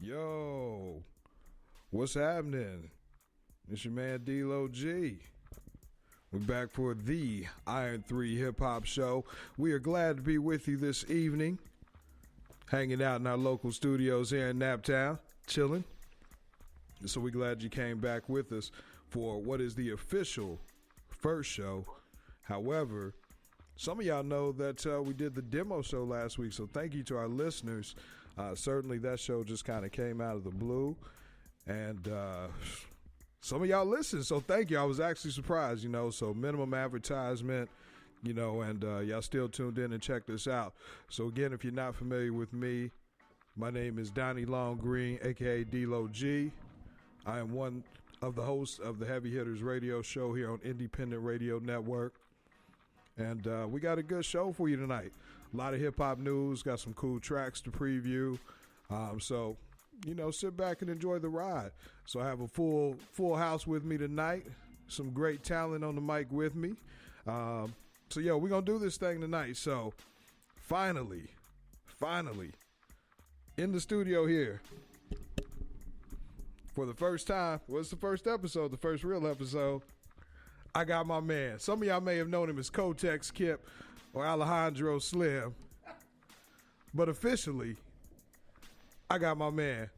Yo, what's happening? It's your man D-Lo G. We're back for the Iron 3 Hip Hop Show. We are glad to be with you this evening, hanging out in our local studios here in Naptown, chilling. So we're glad you came back with us for what is the official first show. However, some of y'all know that we did the demo show last week, so thank you to our listeners. Certainly that show just kind of came out of the blue, and some of y'all listened, so thank you. I was actually surprised, so minimum advertisement, and y'all still tuned in and checked us out. So again, if you're not familiar with me, my name is Donnie Long Green, a.k.a. D-Lo G. I am one of the hosts of the Heavy Hitters radio show here on Independent Radio Network. And we got a good show for you tonight. A lot of hip-hop news, got some cool tracks to preview. So, sit back and enjoy the ride. So I have a full house with me tonight. Some great talent on the mic with me. We're going to do this thing tonight. So, finally, in the studio here, for the first time, it's the first episode, the first real episode, I got my man. Some of y'all may have known him as Kotex Kip or Alejandro Slim. But officially, I got my man,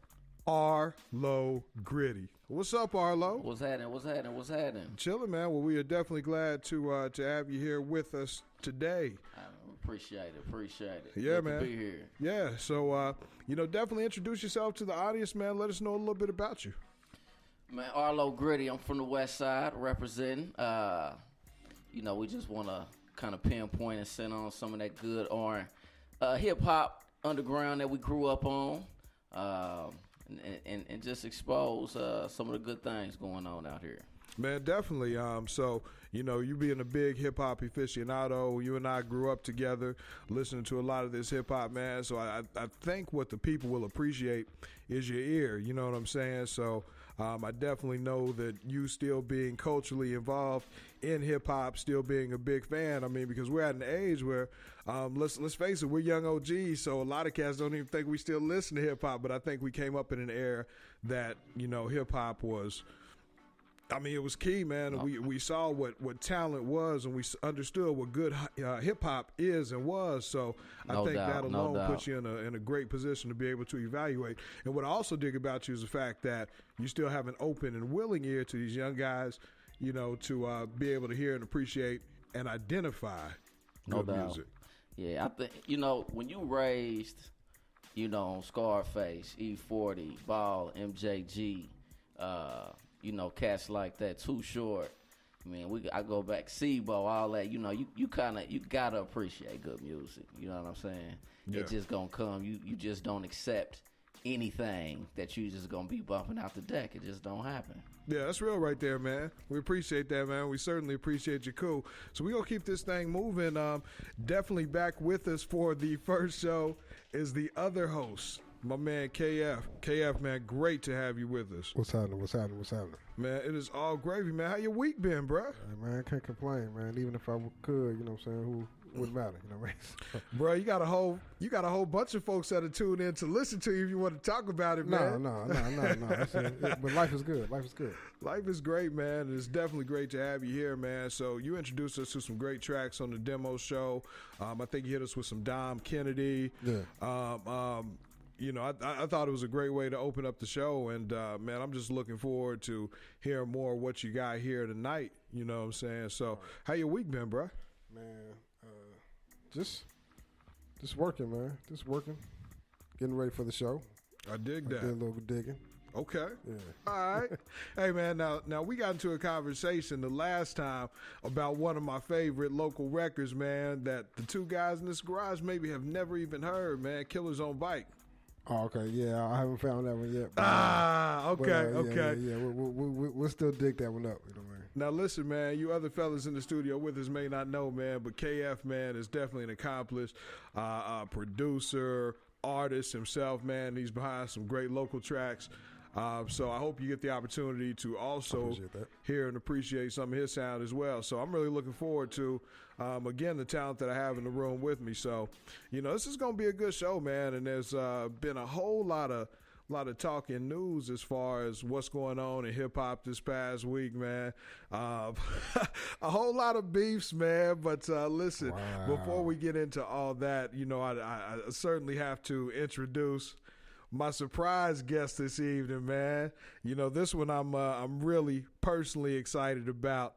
Arlo Gritty. What's up, Arlo? What's happening? Chilling, man. Well, we are definitely glad to have you here with us today. I appreciate it. Yeah, Good man. to be here. Yeah, so, definitely introduce yourself to the audience, man. Let us know a little bit about you. Man, Arlo Gritty, I'm from the West Side representing. We just want to kind of pinpoint and send on some of that good hip-hop underground that we grew up on and just expose some of the good things going on out here. Man, definitely. You being a big hip-hop aficionado, you and I grew up together listening to a lot of this hip-hop, man. So I think what the people will appreciate is your ear, you know what I'm saying? So I definitely know that you still being culturally involved in hip-hop, still being a big fan. I mean, because we're at an age where, let's face it, we're young OGs, so a lot of cats don't even think we still listen to hip-hop, but I think we came up in an era that, hip-hop was... it was key, man. We saw what talent was, and we understood what good hip-hop is and was. So I think that alone puts you in a great position to be able to evaluate. And what I also dig about you is the fact that you still have an open and willing ear to these young guys, to be able to hear and appreciate and identify good music. Yeah, I think, when you raised, Scarface, E40, Ball, MJG, cats like that, Too Short. I go back, Sebo, all that. You gotta appreciate good music. You know what I'm saying? Yeah. It's just gonna come. You just don't accept anything that you just gonna be bumping out the deck. It just don't happen. Yeah, that's real right there, man. We appreciate that, man. We certainly appreciate you. Cool. So we're going to keep this thing moving. Definitely back with us for the first show is the other host, my man KF. KF, man, great to have you with us. What's happening? Man, it is all gravy, man. How your week been, bro? Hey, man, I can't complain, man. Even if I could, who wouldn't matter, Bro, you got a whole bunch of folks that are tuned in to listen to you if you want to talk about it, man. No. But life is good. Life is great, man. It's definitely great to have you here, man. So you introduced us to some great tracks on the demo show. I think you hit us with some Dom Kennedy. Yeah. I thought it was a great way to open up the show, and man, I'm just looking forward to hearing more of what you got here tonight. You know what I'm saying? So, how your week been, bro? Man, just working, man. Just working, getting ready for the show. I dig that. Did a little bit digging. Okay. Yeah. All right. Hey, man, now we got into a conversation the last time about one of my favorite local records, man, that the two guys in this garage maybe have never even heard, man, Killer's on Bike. Oh, okay. Yeah, I haven't found that one yet. Okay. Yeah. We'll still dig that one up. You know what I mean? Now, listen, man, you other fellas in the studio with us may not know, man, but KF, man, is definitely an accomplished producer, artist himself, man. He's behind some great local tracks. So I hope you get the opportunity to also hear and appreciate some of his sound as well. So I'm really looking forward to, again, the talent that I have in the room with me. So, this is going to be a good show, man. And there's been a whole lot of talking news as far as what's going on in hip hop this past week, man. A whole lot of beefs, man. But listen, before we get into all that, you know, I certainly have to introduce my surprise guest this evening, man. You know, this one I'm really personally excited about.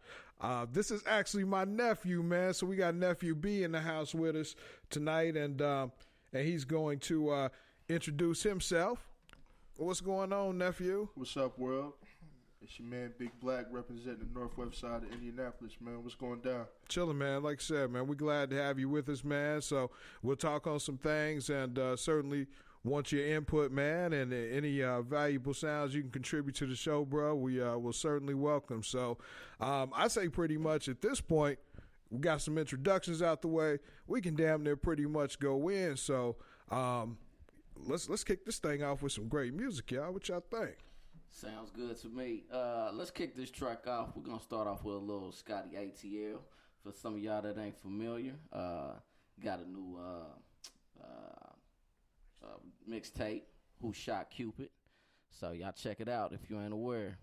This is actually my nephew, man. So we got nephew B in the house with us tonight, and he's going to introduce himself. What's going on, nephew? What's up, world? It's your man Big Black representing the northwest side of Indianapolis, man. What's going down? Chilling, man. Like I said, man, we're glad to have you with us, man. So we'll talk on some things, and certainly want your input, man, and any valuable sounds you can contribute to the show, bro. We will certainly welcome. So I say pretty much at this point, we got some introductions out the way. We can damn near pretty much go in. So let's kick this thing off with some great music, y'all. What y'all think? Sounds good to me. Let's kick this track off. We're going to start off with a little Scotty ATL. For some of y'all that ain't familiar, got a new mixtape, Who Shot Cupid. So y'all check it out if you ain't aware.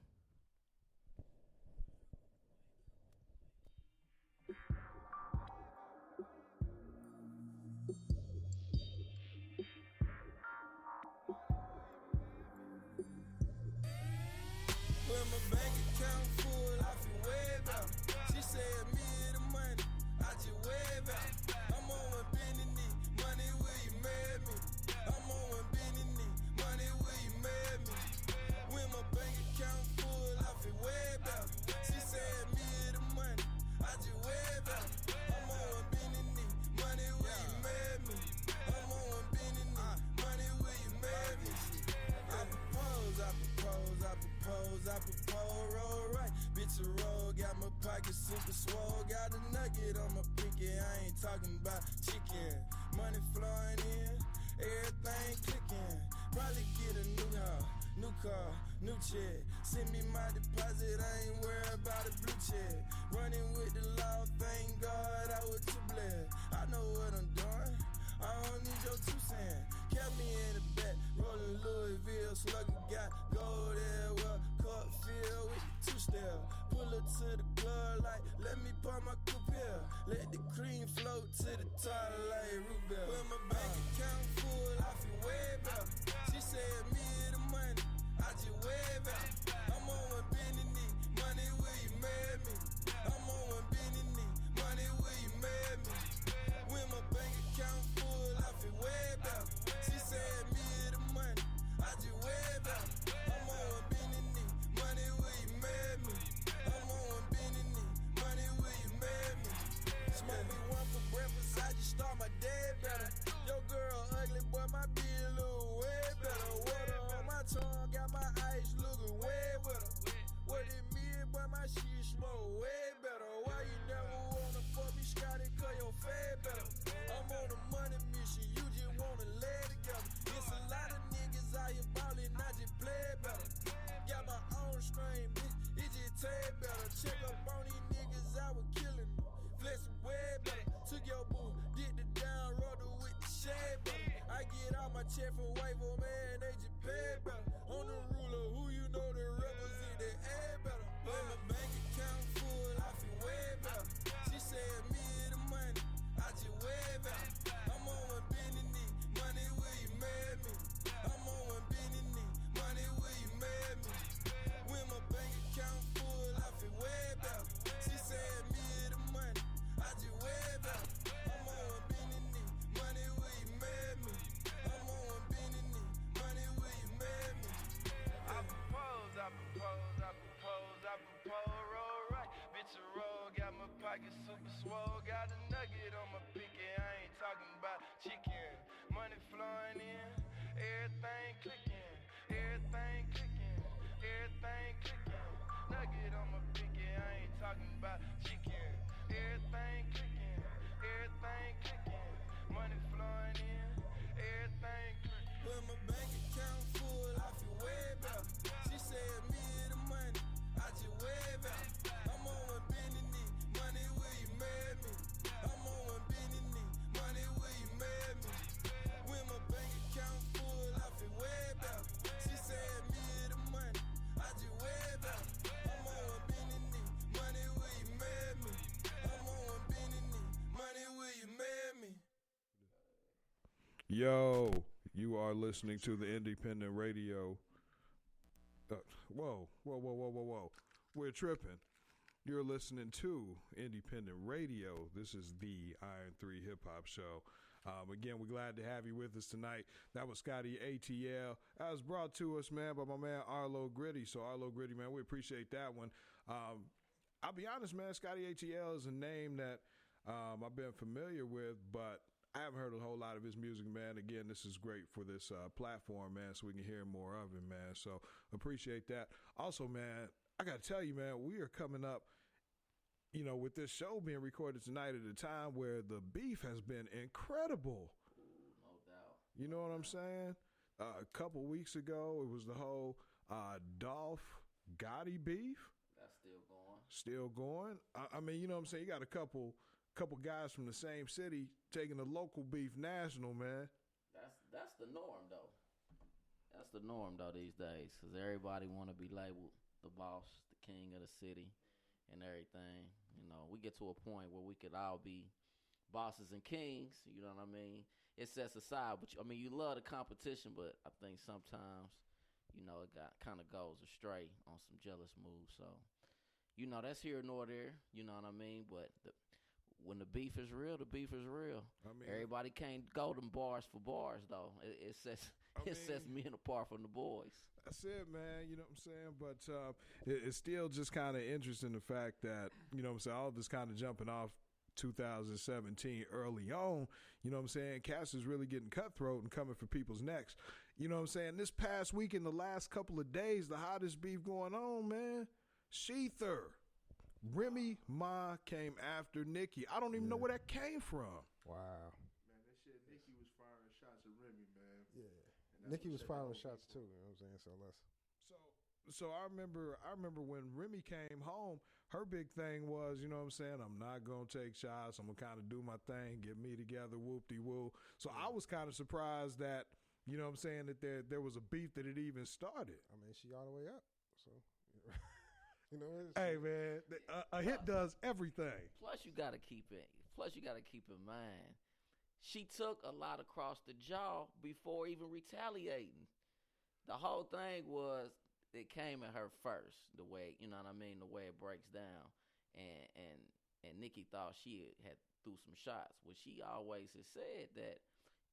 Super swole, got a nugget on my pinky. I ain't talking about chicken. Money flowing in, everything clicking. Probably get a new house, new car, new check. Send me my deposit, I ain't worried about a blue check. Running with the law, thank God I was too blessed. I know what I'm doing, I don't need your 2 cents. Kept me in the back, rolling Louisville. Slugger got gold there, well, cup filled with 2-step. Pull up to the club like, let me pop my coupe here. Let the cream float to the top like root beer. When my bank account full, I feel way better. She said me the money, I just way better. I'm on one bending knee, money where you made me. I'm on one bending knee, money where you made me. When my bank account full, I feel way better. She said me the money, I just way better. I'm on one bending knee, money where you made me. I'm on one bending knee, money where you made me. Smoke me one for breakfast, I just start my day better. Your girl ugly, boy, my beard look way better. Water on my tongue, got my eyes looking way better. What it mean, boy, my shit smoke way better. Why you never wanna fuck me, Scotty, cause your fade better. I'm on a money mission, you just wanna lay together. It's a lot of niggas out here ballin', I just play better. Got my own strain, bitch, it just taste better. Check up on these niggas, I was killing them. Flexin' way better. Took your boo, did the down roller with the shade better. I get out my check from white for man, they just pay better. On the ruler, who you know that represent the A better. When my bank account full, I feel way better. She said me the money, I just way better. I'm on one bending knee, money where you made me. I'm on one bending knee, money where you made me. When my bank account full, I feel way better. She said me the money, I just way better. I'm on one bending knee, money where you made me. I'm on one bending knee, money where you made me. I propose, roll right. Bitch, a roll, got my pocket super swole. Got a nugget on my pinky, I ain't talking about chicken. Money flowing in, everything clicking, everything clicking, everything clicking. Nugget on my pinky, I ain't talking about chicken. Everything clicking, everything clicking. Money flowing in, everything clicking. When my bank account full, I feel way better. She said me the money, I just way better. I'm on one bending knee, money where you made me. I'm on one bending knee, money where you made me. When my bank account full, I feel way better. Yo, you are listening to the Independent Radio. Whoa. We're tripping. You're listening to Independent Radio. This is the Iron 3 Hip Hop Show. Again, we're glad to have you with us tonight. That was Scotty ATL. That was brought to us, man, by my man Arlo Gritty. So Arlo Gritty, man, we appreciate that one. I'll be honest, man, Scotty ATL is a name that I've been familiar with, but I haven't heard a whole lot of his music, man. Again, this is great for this platform, man, so we can hear more of him, man. So appreciate that. Also, man, I got to tell you, man, we are coming up, with this show being recorded tonight at a time where the beef has been incredible. No doubt. You know what I'm saying? A couple weeks ago, it was the whole Dolph Gotti beef. That's still going. Still going. I mean, you know what I'm saying? You got a couple guys from the same city taking the local beef national, man. That's the norm, though. That's the norm, though, these days, because everybody want to be labeled the boss, the king of the city, and everything. We get to a point where we could all be bosses and kings, you know what I mean? It sets aside, but you love the competition, but I think sometimes, it kind of goes astray on some jealous moves. So, that's here nor there, you know what I mean? But when the beef is real, the beef is real. Everybody can't go them bars for bars, though. It sets men apart from the boys. That's it, man. You know what I'm saying? But it's still just kind of interesting the fact that, all of this kind of jumping off 2017 early on, Cass is really getting cutthroat and coming for people's necks. You know what I'm saying? This past week, in the last couple of days, the hottest beef going on, man, Sheether. Remy Ma came after Nicki. I don't even know where that came from. Wow. Man, that shit, Nicki was firing shots at Remy, man. Yeah. Nicki was firing shots too, you know what I'm saying? So let's. So I remember when Remy came home, her big thing was, I'm not going to take shots. I'm going to kind of do my thing, get me together, whoop-de-woo. So I was kind of surprised that, that there was a beef that it even started. I mean, she all the way up. So, hey, man, a hit does everything. Plus, you got to keep in mind, she took a lot across the jaw before even retaliating. The whole thing was it came at her first, the way, the way it breaks down. And Nicki thought she had threw some shots. Well, she always has said that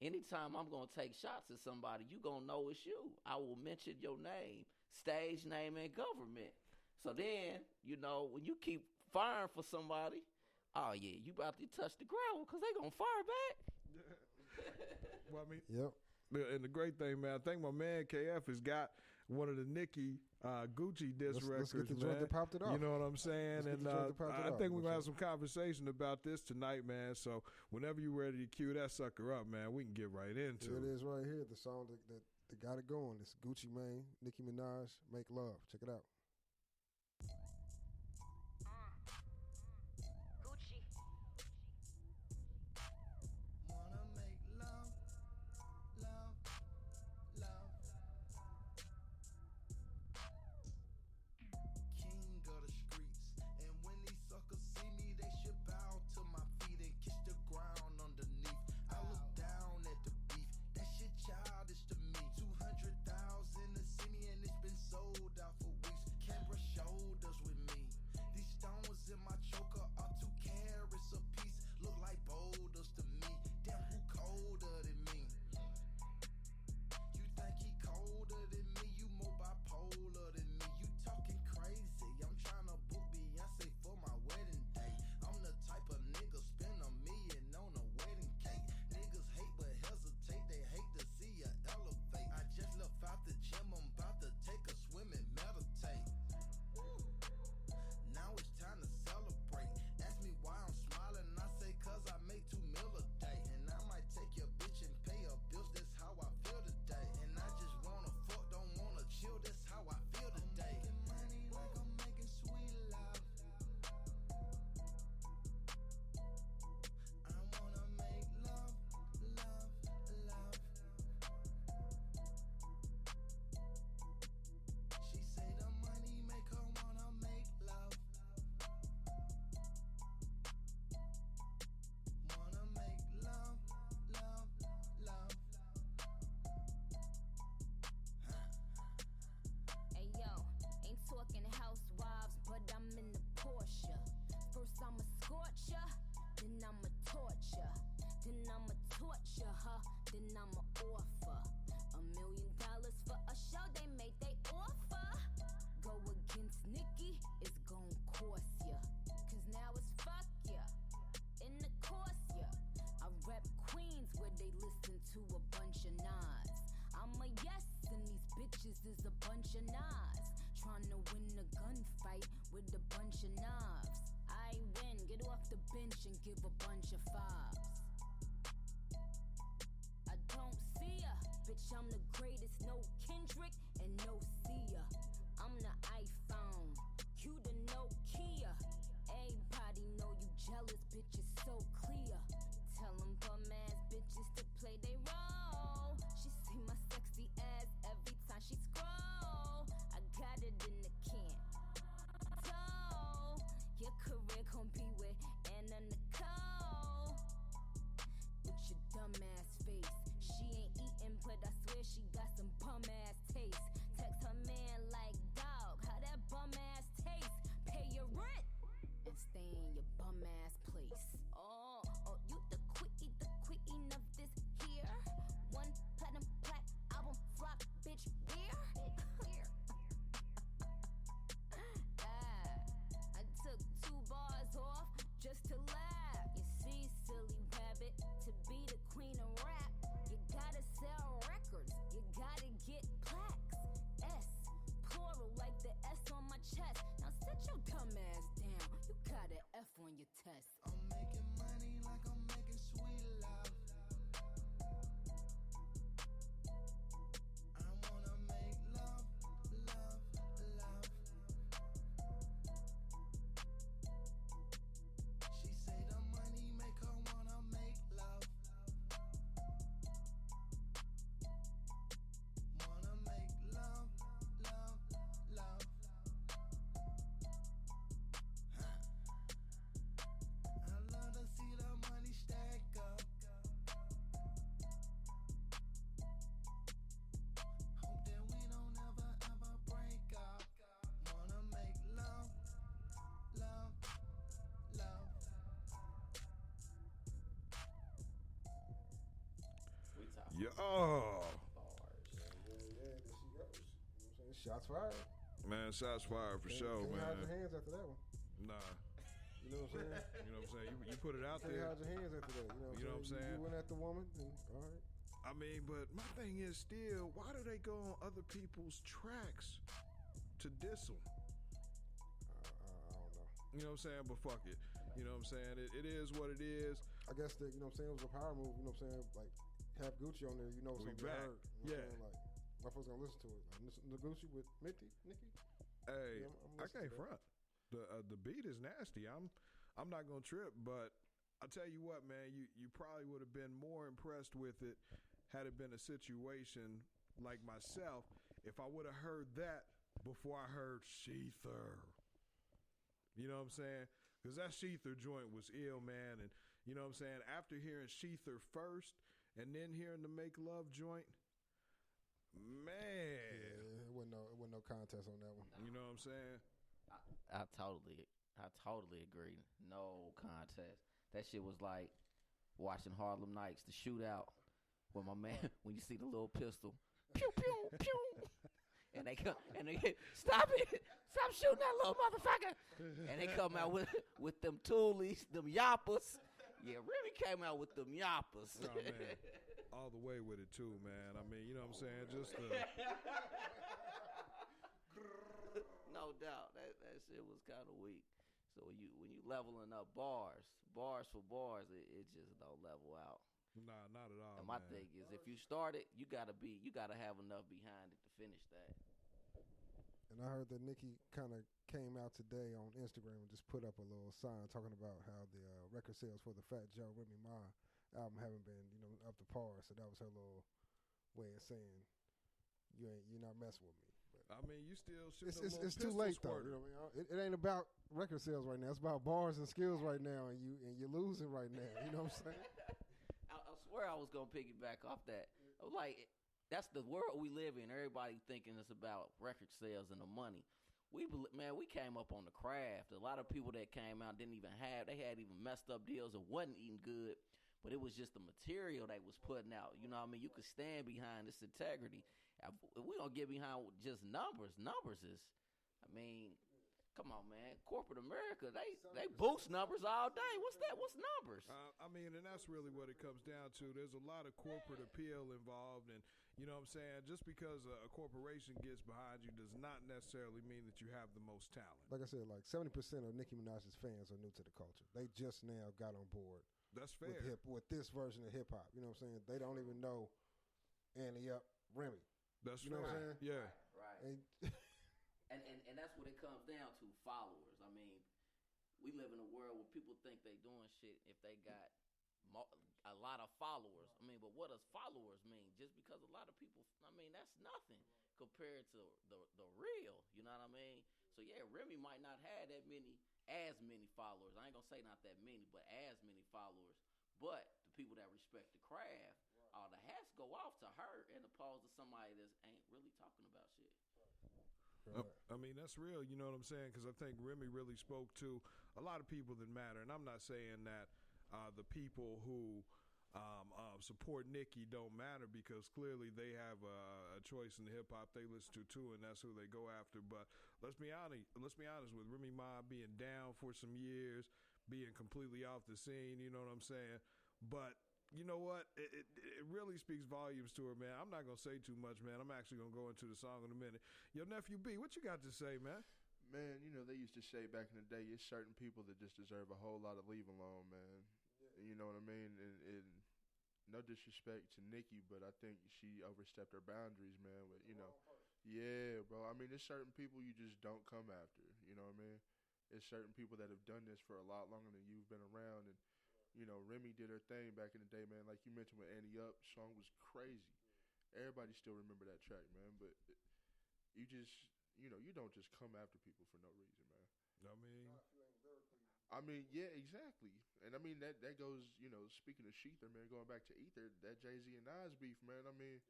anytime I'm going to take shots at somebody, you going to know it's you. I will mention your name, stage name, and government. So then, when you keep firing for somebody, oh, yeah, you about to touch the ground because they going to fire back. Well, I mean, yep. And the great thing, man, I think my man KF has got one of the Nicki Gucci disc records, let's get the joint that popped it off. You know what I'm saying? And I think we're going to have some conversation conversation about this tonight, man. So whenever you're ready to cue that sucker up, man, we can get right into it. It is right here, the song that got it going. It's Gucci Mane, Nicki Minaj, Make Love. Check it out. Gucci. Wanna make love, love, love. King of the streets, and when these suckers see me, they should bow to my feet and kiss the ground underneath. I look down at the beef, that shit childish to me. 200,000 to see me, and it's been sold out for weeks. with a bunch of knobs. I win, get off the bench and give a bunch of fobs. I don't see ya, bitch, I'm the greatest, no Kendrick and no Sia. I'm the iPhone, you the Nokia. Everybody know you jealous, bitch, it's so clear. Tell them bum ass bitches to play they role. She see my sexy ass every time she scroll. I got it in the can. So, your career gon' be with Anna Nicole. With your dumb ass face. She ain't eating, but I swear she got some bum ass taste. Text her man like, dog, how that bum ass taste? Pay your rent and stay in your bum ass place. Oh, you the queen of this here. One platinum plaque album flop, bitch, where? I took 2 bars off just to laugh. You see, silly rabbit, to be the queen of rap, you gotta sell records, you gotta get plaques. S, plural like the S on my chest. Now sit your dumb ass down, you got an F on your test. I'm making money like I'm making sweet love. I wanna make love, love, love. She say the money make her wanna make love. Wanna make love, love, love. I love to see the money stack up. Hope that we don't ever break up. Wanna make love, love, love. We talk Yo, bars. Yeah, there she goes. You know what I'm saying? Shots fired. man, shots fired for sure, Can't hide your man. hands after that one. Nah, You know what I'm saying? you know what I'm saying. You put it out Can't there. hide your hands after that. You know what I'm saying? You went at the woman, and all right. I mean, but my thing is still, why do they go on other people's tracks to diss them? I don't know. You know what I'm saying? But fuck it. You know what I'm saying? It is what it is. I guess that, you know what I'm saying, it was a power move, you know what I'm saying? Like, have Gucci on there, you know, We something back. heard. You know what I'm Yeah. saying? Like, my folks gonna listen to it. Like, listen to Gucci with Nikki. Hey, Yeah, I'm I listening can't to that. front. The beat is nasty. I'm not gonna trip, but I tell you what, man, you probably would have been more impressed with it had it been a situation like myself if I would have heard that before I heard Sheether. You know what I'm saying? Because that Sheether joint was ill, man. And you know what I'm saying? After hearing Sheether first and then hearing the Make Love joint, man. Yeah, it wasn't no contest on that one. You know what I'm saying? I totally agree. No contest. That shit was like watching Harlem Nights, the shootout, where my man, when you see the little pistol, pew pew pew, and they come and they stop it, stop shooting that little motherfucker, and they come out with them toolies, them yappas. Yeah, Remy came out with them yappas. Oh, man. All the way with it, too, man. I mean, you know what I'm saying? Just the... No doubt, that shit was kind of weak. So when you leveling up bars for bars, it just don't level out. Nah, not at all, And my man. thing is, if you start it, you gotta have enough behind it to finish that. And I heard that Nicki kind of came out today on Instagram and just put up a little sign talking about how the record sales for the Fat Joe Remy Ma album haven't been, you know, up to par. So that was her little way of saying you're not messing with me. But I mean, you still should. it's too late though. You know what I mean? It ain't about record sales right now. It's about bars and skills right now, and you're losing right now. You know what I'm saying? I swear I was gonna piggyback off that. I was like, that's the world we live in. Everybody thinking it's about record sales and the money. We came up on the craft. A lot of people that came out didn't even have. They had even messed up deals and wasn't eating good. But it was just the material they was putting out. You know what I mean? You could stand behind this integrity. If we don't get behind just numbers. Numbers is, I mean, come on, man. Corporate America, they boost numbers all day. What's that? What's numbers? I mean, and that's really what it comes down to. There's a lot of corporate appeal involved, and You know what I'm saying? Just because a corporation gets behind you does not necessarily mean that you have the most talent. Like I said, like 70% of Nicki Minaj's fans are new to the culture. They just now got on board. That's fair. With this version of hip hop. You know what I'm saying? They don't even know Annie Up, Remy. That's you know fair. what I'm saying? Yeah. Right. And that's what it comes down to, followers. I mean, we live in a world where people think they doing shit if they got a lot of followers. I mean, but what does followers mean? Just because a lot of people, I mean, that's nothing compared to the real. You know what I mean? So yeah, Remy might not have as many followers. I ain't gonna say not that many, but as many followers. But the people that respect the craft, the hats go off to her, and opposed to somebody that ain't really talking about shit. Right. I mean, that's real, you know what I'm saying? Because I think Remy really spoke to a lot of people that matter. And I'm not saying that the people who support Nicki don't matter, because clearly they have a choice in the hip-hop they listen to, too, and that's who they go after. But let's be honest with Remy Ma being down for some years, being completely off the scene, you know what I'm saying? But you know what? It really speaks volumes to her, man. I'm not going to say too much, man. I'm actually going to go into the song in a minute. Yo, Nephew B, what you got to say, man? Man, you know, they used to say back in the day, it's certain people that just deserve a whole lot of leave alone, man. Yeah. You know what I mean? And no disrespect to Nicki, but I think she overstepped her boundaries, man. But, you know, yeah, bro. I mean, there's certain people you just don't come after, you know what I mean? There's certain people that have done this for a lot longer than you've been around, and you know, Remy did her thing back in the day, man. Like you mentioned with Annie Up, song was crazy. Everybody still remember that track, man. But you just, you know, you don't just come after people for no reason, man. I mean, yeah, exactly. And I mean, that goes, you know, speaking of Sheether, man, going back to Ether, that Jay-Z and Nas beef, man. I mean,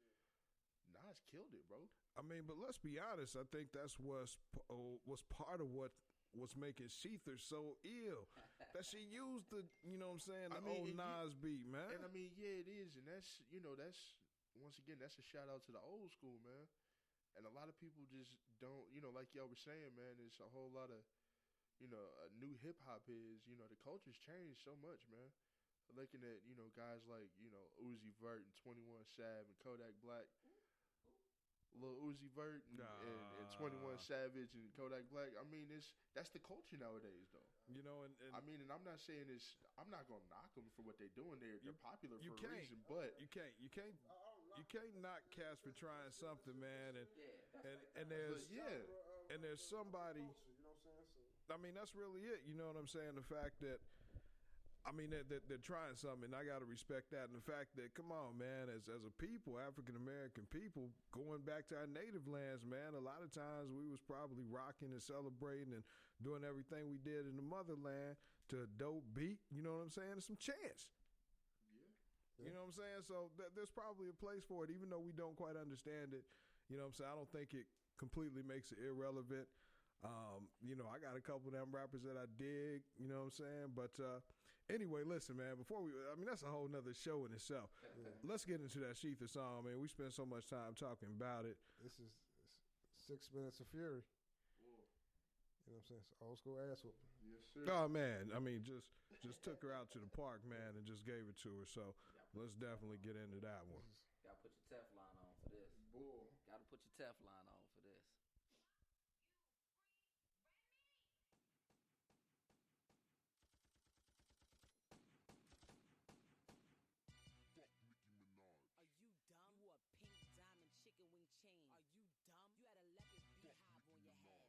Nas killed it, bro. I mean, but let's be honest. I think that's was part of what was making Sheether so ill, that she used the, you know what I'm saying, the old Nas beat, man. And I mean, yeah, it is. And that's, you know, that's, once again, that's a shout out to the old school, man. And a lot of people just don't, you know, like y'all were saying, man, it's a whole lot of, you know, new hip hop is, you know, the culture's changed so much, man. Looking at, you know, guys like, you know, Uzi Vert and 21 Savage and Kodak Black. Lil Uzi Vert and 21 Savage and Kodak Black. I mean, that's the culture nowadays, though. You know, and I mean, and I'm not saying this. I'm not gonna knock them for what they're doing. They're popular for a reason, but you can't knock Cass for trying something, man. And there's somebody. I mean, that's really it. You know what I'm saying? The fact that, I mean, they're trying something, and I got to respect that. And the fact that, come on, man, as a people, African-American people, going back to our native lands, man, a lot of times we was probably rocking and celebrating and doing everything we did in the motherland to a dope beat, you know what I'm saying, and some chants. Yeah. You know what I'm saying? So there's probably a place for it, even though we don't quite understand it. You know what I'm saying? I don't think it completely makes it irrelevant. You know, I got a couple of them rappers that I dig, you know what I'm saying? But anyway, listen, man, that's a whole nother show in itself. Yeah. Let's get into that Sheether song, man. We spent so much time talking about it. This is 6 minutes of fury. Whoa. You know what I'm saying? It's old school ass whooping. Yes, sir. Oh, man. I mean, just took her out to the park, man, and just gave it to her. So let's definitely get into that one. Gotta put your Teflon on for this. Bull. Gotta put your Teflon on for this. Dumb. You wore a pink diamond chicken wing chain. Are you dumb? You had a leopard beehive on your head. Are you dumb?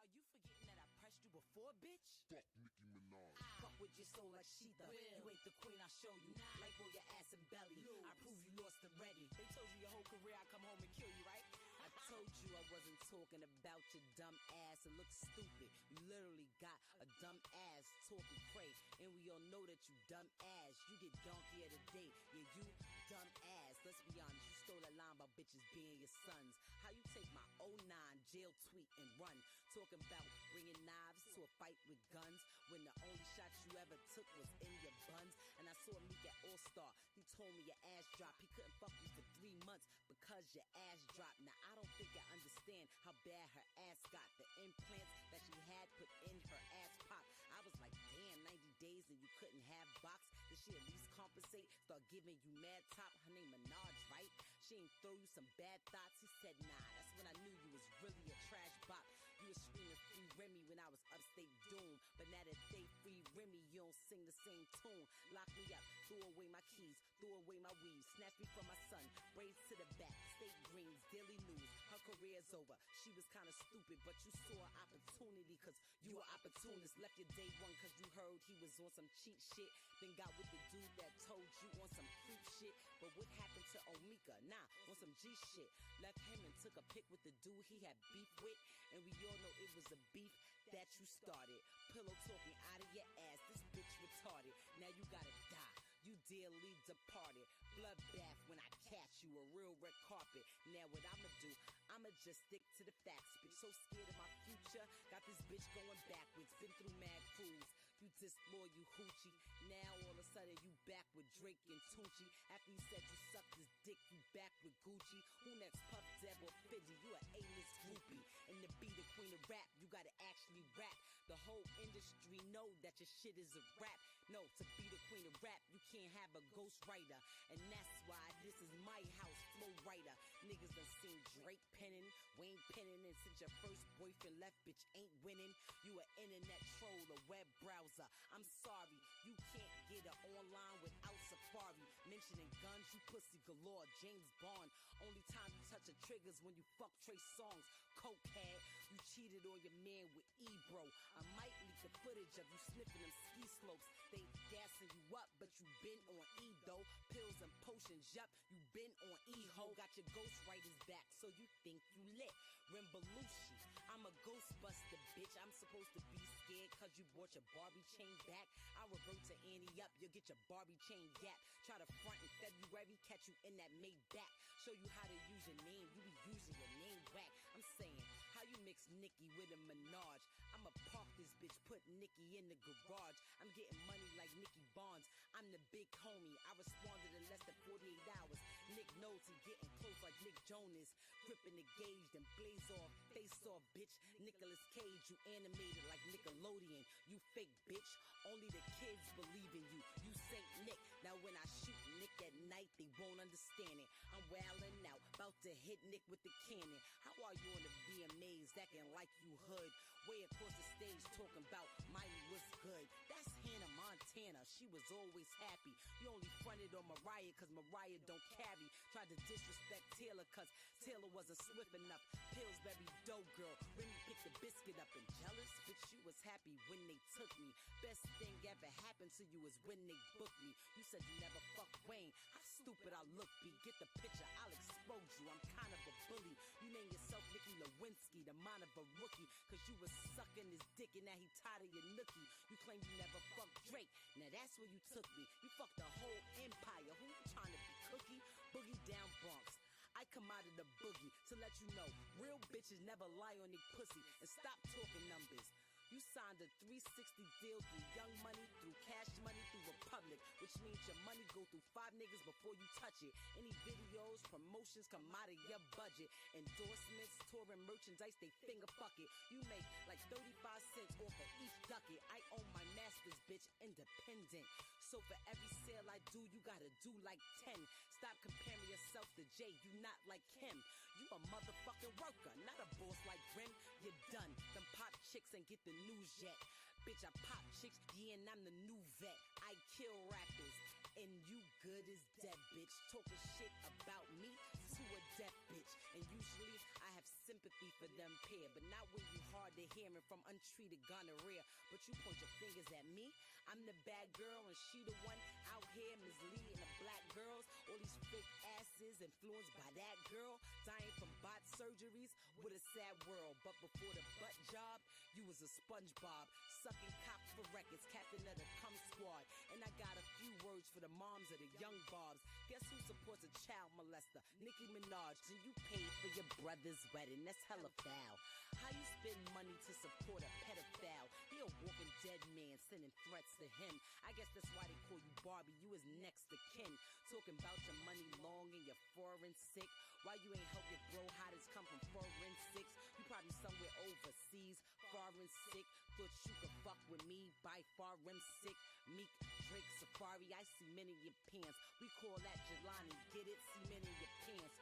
Are you forgetting that I pressed you before, bitch? Fuck Nicki Minaj. Fuck with your soul like Sheether. You ain't the queen, I'll show you. Like on your ass and belly. I prove you lost already. They told you your whole career I'd come home and kill you, right? I told you I wasn't talking about your dumb ass. It looks stupid. You literally got a dumb ass talking cray. And we all know that you dumb ass. You get donkey of the day. Yeah, you dumb ass. Let's be honest, you stole a line about bitches being your sons. How you take my 09 jail tweet and run, talking about bringing knives to a fight with guns, when the only shots you ever took was in your buns. And I saw Meek at All-Star, he told me your ass dropped. He couldn't fuck you for 3 months because your ass dropped. Now I don't think I understand how bad her ass got. The implants that she had put in her ass pop. I was like, damn, 90 days and you couldn't have box. Did she at least compensate? Start giving you mad top. Her name Minaj, right? She she ain't throw you some bad thoughts? He said, nah, that's when I knew you was really a trash bop. You was screaming free Remy when I was upstate doom. But now that they free Remy, you don't sing the same tune. Lock me up, threw away my keys, threw away my weave, snatched me from my son, braids to the back, state greens, daily news. Her career's over. She was kind of stupid, but you saw an opportunity, cause you were opportunist. Left your day one cause you heard he was on some cheat shit. Then got with the dude that told you on some creep shit. But what happened to Omika? Nah, on some G shit. Left him and took a pic with the dude he had beef with. And we all know it was a beef that you started. Pillow talking out of your ass, this bitch retarded. Now you gotta die. You dearly departed. Bloodbath when I catch you, a real red carpet. Now what I'ma do, I'ma just stick to the facts. Bitch, so scared of my future, got this bitch going backwards. Been through mad fools, you disloyal, you hoochie. Now all of a sudden you back with Drake and Tunchi. After you said you sucked his dick, you back with Gucci. Who next, Puff, Deb, or Fidgy? You a A-list groupie. And to be the queen of rap, you gotta actually rap. The whole industry know that your shit is a rap. No, to be the queen of rap, you can't have a ghostwriter. And that's why this is my house, flow writer. Niggas done seen Drake penning, Wayne penning, and since your first boyfriend left, bitch ain't winning. You an internet troll, a web browser. I'm sorry, you can't get it online without Safari. Mentioning guns, you pussy galore, James Bond. Only time you touch the triggers when you fuck Trey Songz. Cokehead, you cheated on your man with Ebro. I might leak the footage of you sniffing them ski slopes. They gassing you up, but you been on E though. Pills and potions, yup, you been on E-ho. Got your ghostwriters back, so you think you lit. Rembelushi, I'm a ghostbuster, bitch. I'm supposed to be scared cause you bought your Barbie chain back. I'll revert to Annie up, you'll get your Barbie chain gap. Try to front in February, catch you in that Maybach. Show you how to use your name, you be using your name whack. I'm saying, how you mix Nicki with a Minaj? I'ma park this bitch, put Nicki in the garage. I'm getting money like Nicki Bonds. I'm the big homie, I responded in less than 48 hours. Nick knows he getting close like Nick Jonas. Gripping the gauge, then blaze off, face off, bitch. Nicolas Cage, you animated like Nickelodeon. You fake bitch, only the kids believe in you. You Saint Nick, now when I shoot Nick at night, they won't understand it. I'm wildin' out, about to hit Nick with the cannon. How are you on the VMAs, acting like you hood? Way across the stage talking about Miley was good. That's Hannah Montana, she was always happy. You only fronted on Mariah cause Mariah don't carry. Tried to disrespect Taylor cause Taylor wasn't swift enough. Pillsbury dough girl, Remy picked the biscuit up and jealous. Bitch, you was happy when they took me. Best thing ever happened to you is when they booked me. You said you never fucked Wayne. How stupid I look, B. Get the picture, I'll expose you. I'm kind of a bully. You name yourself Nicky Lewinsky, the mind of a rookie. Cause you was sucking his dick and now he tired of your nookie. You claim you never fucked Drake. Now that's where you took me. You fucked the whole empire. Who you trying to be, Cookie? Boogie down Bronx. I come out of the boogie to let you know real bitches never lie on their pussy. And stop talking numbers. You signed a 360 deal through Young Money, through Cash Money, through Republic, which means your money go through 5 niggas before you touch it. Any videos, promotions come out of your budget. Endorsements, touring merchandise, they finger fuck it. You make like 35 cents off of each ducket. I own my masters, bitch, independent. So for every sale I do, you gotta do like 10. Stop comparing yourself to Jay, you not like him. You a motherfucking worker, not a boss like Grim. You're done. Them pop chicks ain't get the news yet. Bitch, I pop chicks, yeah, and I'm the new vet. I kill rappers, and you good as dead, bitch. Talking shit about me to a deaf bitch. And usually I have sympathy for them pair, but not when you hard to hearing from untreated gonorrhea. But you point your fingers at me. I'm the bad girl, and she the one out here misleading the black girls. All these fake asses influenced by that girl, dying from bot surgeries. What a sad world. But before the butt job, you was a SpongeBob, sucking cock for records, captain of the cum squad. And I got a few words for the moms of the young bobs. Guess who supports a child molester? Nicki Minaj. And you paid for your brother's wedding. That's hella foul. How you spend money to support a pedophile? He a walking dead man sending threats to him. I guess that's why they call you Barbie. You is next to kin. Talking about your money long and your foreign sick. Why you ain't help your bro hottest come from forensics? You probably somewhere overseas, foreign sick. Thought you could fuck with me by foreign sick. Meek, Drake, Safari, I see men in your pants. We call that Jelani, get it? See men in your pants.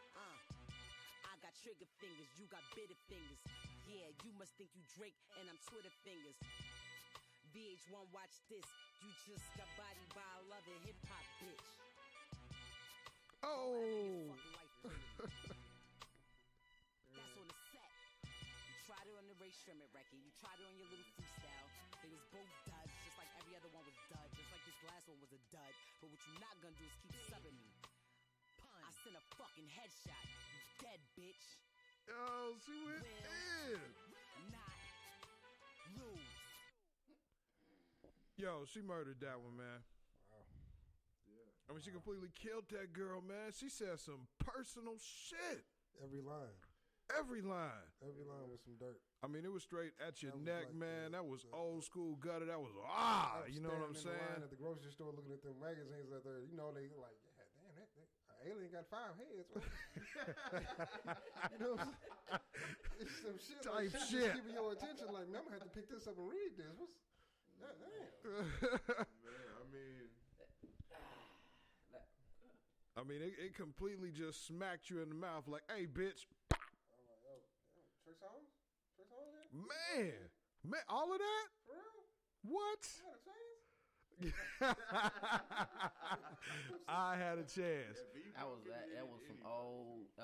I got trigger fingers, you got bitter fingers. Yeah, you must think you Drake and I'm Twitter fingers. VH1, watch this. You just got bodied by a loving hip hop bitch. Oh. That's on the set. You tried it on the Ray Sherman record. You tried it on your little freestyle. They was both duds, just like every other one was dud. Just like this last one was a dud. But what you not gonna do is keep subbing me. I sent a fucking headshot. You dead, bitch. Oh, she went in. Not lose. Yo, she murdered that one, man. Wow. Yeah. I mean, she completely killed that girl, man. She said some personal shit. Every line. Every line. Every line was some dirt. I mean, it was straight at your That was neck, like man. the- That was the- old school gutter. That was I was you know what I'm standing in the line saying? at the grocery store looking at them magazines out there. You know, they like, yeah, damn, that an alien got 5 heads. You know what I'm saying? It's some shit. Type like, just shit. Giving your attention, like, man, I'm going to have to pick this up and read this. What's, God damn. Man, I mean, it completely just smacked you in the mouth like, hey, bitch. I'm like, oh, damn, Trey Songz? Trey Songz there? Man, all of that? For real? What? I had a chance? I had a chance. That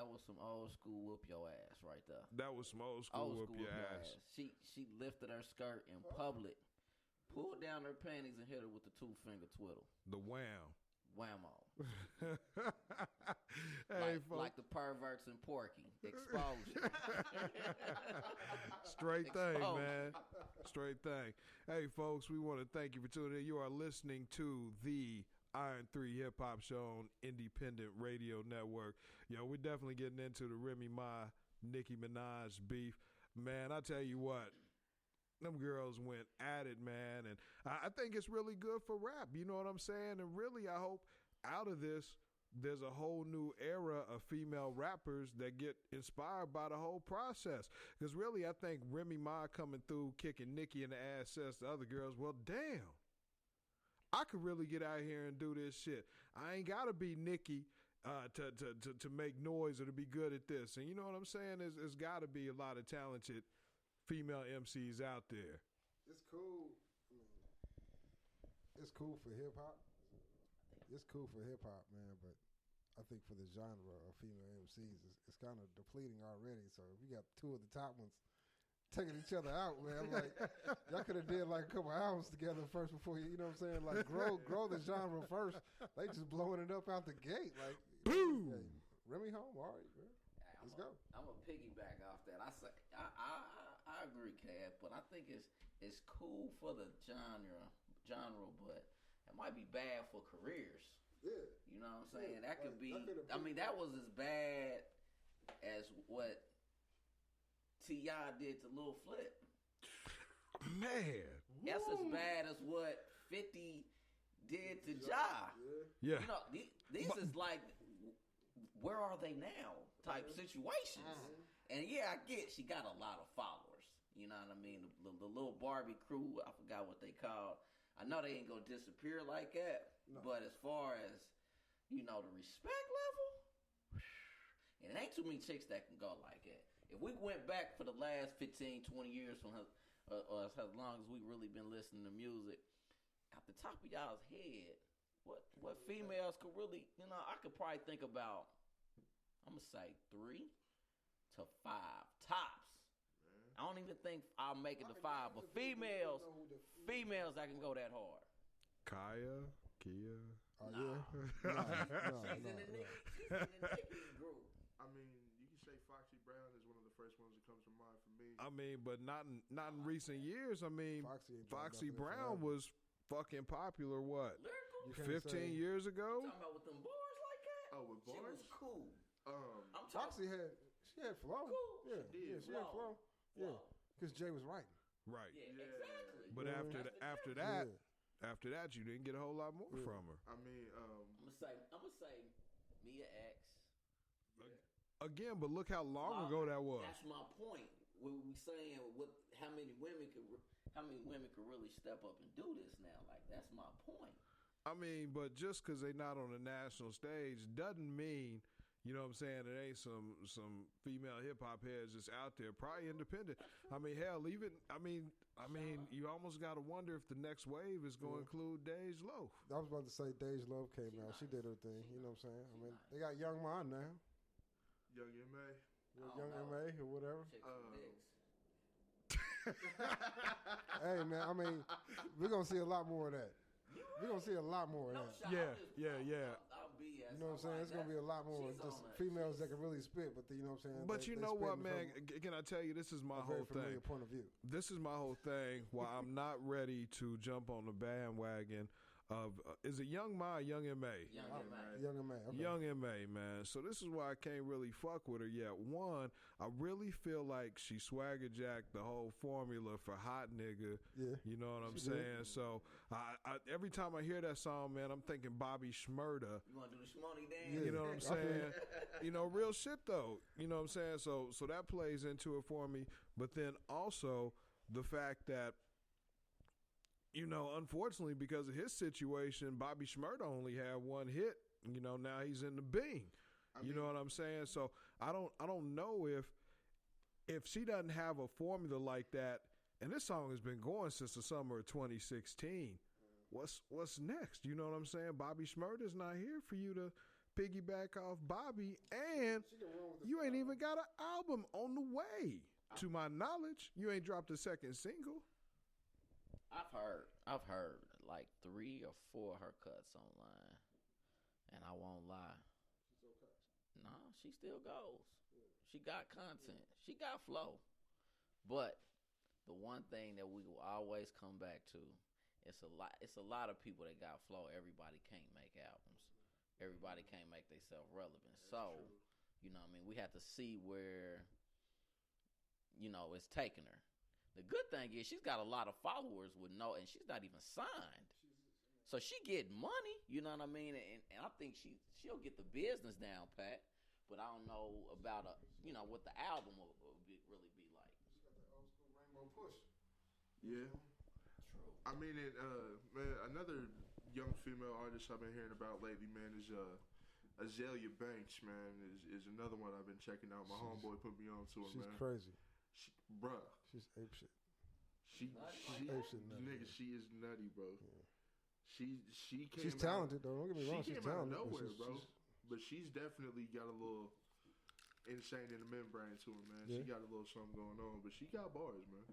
was some old school whoop your ass right there. That was some old school whoop your ass. She lifted her skirt in public, pulled down her panties and hit her with the 2-finger twiddle. The wham. Whammo. Hey, like the perverts in Porky. Exposure. Straight thing, Exposed. man. Straight thing. Hey, folks, we want to thank you for tuning in. You are listening to the Iron 3 Hip Hop Show on Independent Radio Network. Yo, we're definitely getting into the Remy Ma, Nicki Minaj beef. Man, I tell you what. Them girls went at it, man, and I think it's really good for rap. You know what I'm saying? And really, I hope out of this, there's a whole new era of female rappers that get inspired by the whole process. Because really, I think Remy Ma coming through, kicking Nicki in the ass says to other girls, well, damn, I could really get out here and do this shit. I ain't got to be Nicki to make noise or to be good at this. And you know what I'm saying? There's got to be a lot of talented female MCs out there. It's cool. I mean, it's cool for hip hop. It's cool for hip hop, man. But I think for the genre of female MCs, it's kind of depleting already. So if you got 2 of the top ones taking each other out, man, like y'all could have did like a couple albums together first before you know what I'm saying? Like grow the genre first. They just blowing it up out the gate, like boom. Hey, Remy home, all right, man. Let's go. I'm a piggyback off that. I agree, Cab, but I think it's cool for the genre, but it might be bad for careers. Yeah. You know what I'm saying? Yeah, That could like, be. that could've I been- mean, that was as bad as what T.I. did to Lil Flip. Man. That's as bad as what 50 did to Ja. Yeah. You know, these is like, where are they now type situations. And yeah, I get she got a lot of followers. You know what I mean? The little Barbie crew, I forgot what they called. I know they ain't gonna disappear like that. No. But as far as, you know, the respect level, and it ain't too many chicks that can go like that. If we went back for the last 15, 20 years from her, or as long as we really been listening to music, at the top of y'all's head, what females could really, you know, I could probably think about, I'm going to say 3 to 5 tops. I don't even think I'll make it to 5, but females that can go that hard. Kia. Oh, yeah? She's in the Nicki group. I mean, you can say Foxy Brown is one of the first ones that comes to mind for me. I mean, but not in recent years. I mean, Foxy ain't dropped Foxy nothing in Brown forever. was fucking popular, what, Lyrical? You can't 15 say- years ago? Talking about with them bars like that? Oh, with She was bars? cool. I'm talking Foxy had flow. Cool. Yeah, She yeah, did. she had flow. Yeah, Flow. because Jay was writing. Right. Yeah, exactly. But Yeah. after that, you didn't get a whole lot more from her. I mean, I'm gonna say Mia X. Again, but look how long ago that was. That's my point. We saying how many women could really step up and do this now? Like, that's my point. I mean, but just because they're not on the national stage doesn't mean, You know what I'm saying? It ain't some female hip hop heads just out there, probably independent. I mean, hell, even you almost got to wonder if the next wave is going to include Dej Loaf. I was about to say Dej Loaf came out. She did her thing. You know what I'm saying? I mean, they got Young Ma now. Young M.A. Young M.A. or whatever. Chicks Hey, man, I mean, we're going to see a lot more of that. We're going to see a lot more of that. Yeah. You know what I'm saying? It's going to be a lot more just females that can really spit, but you know what I'm saying? But you know what, man? Can I tell you, this is my whole thing. Point of view. This is my whole thing why I'm not ready to jump on the bandwagon of, is it Young Ma or Young M.A.? Young M.A. Okay. Young M.A., man. So this is why I can't really fuck with her yet. One, I really feel like she swagger jacked the whole formula for hot nigga. Yeah. You know what I'm saying? So I every time I hear that song, man, I'm thinking Bobby Shmurda. You want to do the Shmoney dance? You know what I'm saying? You know, real shit though. You know what I'm saying? So that plays into it for me. But then also the fact that, you know, unfortunately, because of his situation, Bobby Shmurda only had one hit. You know, now he's in the Bing. You know what I'm saying? So I don't know if she doesn't have a formula like that. And this song has been going since the summer of 2016. What's next? You know what I'm saying? Bobby Shmurda's not here for you to piggyback off Bobby, and you ain't even got an album on the way. To my knowledge, you ain't dropped a second single. I've heard like 3 or 4 of her cuts online, and I won't lie. No, she still goes. She got content. She got flow. But the one thing that we will always come back to, it's a lot of people that got flow. Everybody can't make albums. Everybody can't make themselves relevant. So, you know what I mean? We have to see where, you know, it's taking her. The good thing is she's got a lot of followers and she's not even signed. So she getting money, you know what I mean? And I think she'll get the business down pat, but I don't know about what the album will really be like. She got that old school rainbow push. Yeah. True. I mean, man, another young female artist I've been hearing about lately, man, is Azalea Banks, man, is another one I've been checking out. My homeboy put me on to her, man. She's crazy. Bruh. She's ape shit. She nigga, she is nutty, bro. Yeah. She came She's talented though. Don't get me wrong. She She's came out of talented. nowhere, bro. But she's definitely got a little insane in the membrane to her, man. Yeah. She got a little something going on, but she got bars, man.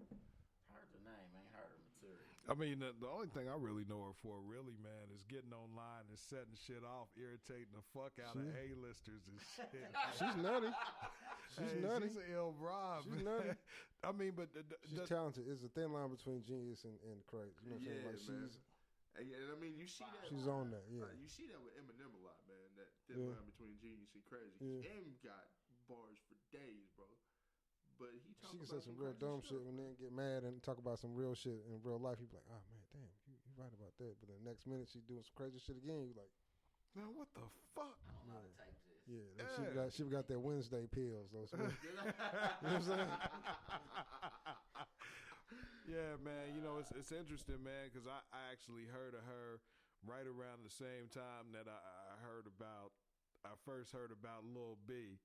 Heard the name, ain't heard her material. I mean, the only thing I really know her for, really, man, is getting online and setting shit off, irritating the fuck out of A-listers and shit. She's nutty. She's nutty. She's an ill broad. She's nutty. I mean, but she's talented. It's a thin line between genius and crazy. You know what I'm saying? Like man. she's. And I mean, you see that. She's on that, yeah. You see that with Eminem a lot, man. That thin line between genius and crazy. Yeah. M got bars for days, bro. But she can say some real dumb shit and then get mad and talk about some real shit in real life. You be like, oh man, damn, you right about that. But the next minute she doing some crazy shit again. You like, man, what the fuck? I don't know how to take this. Yeah, she got that Wednesday pills. Those, you know what I'm saying? Yeah, man. You know, it's interesting, man, because I actually heard of her right around the same time that I first heard about Lil B.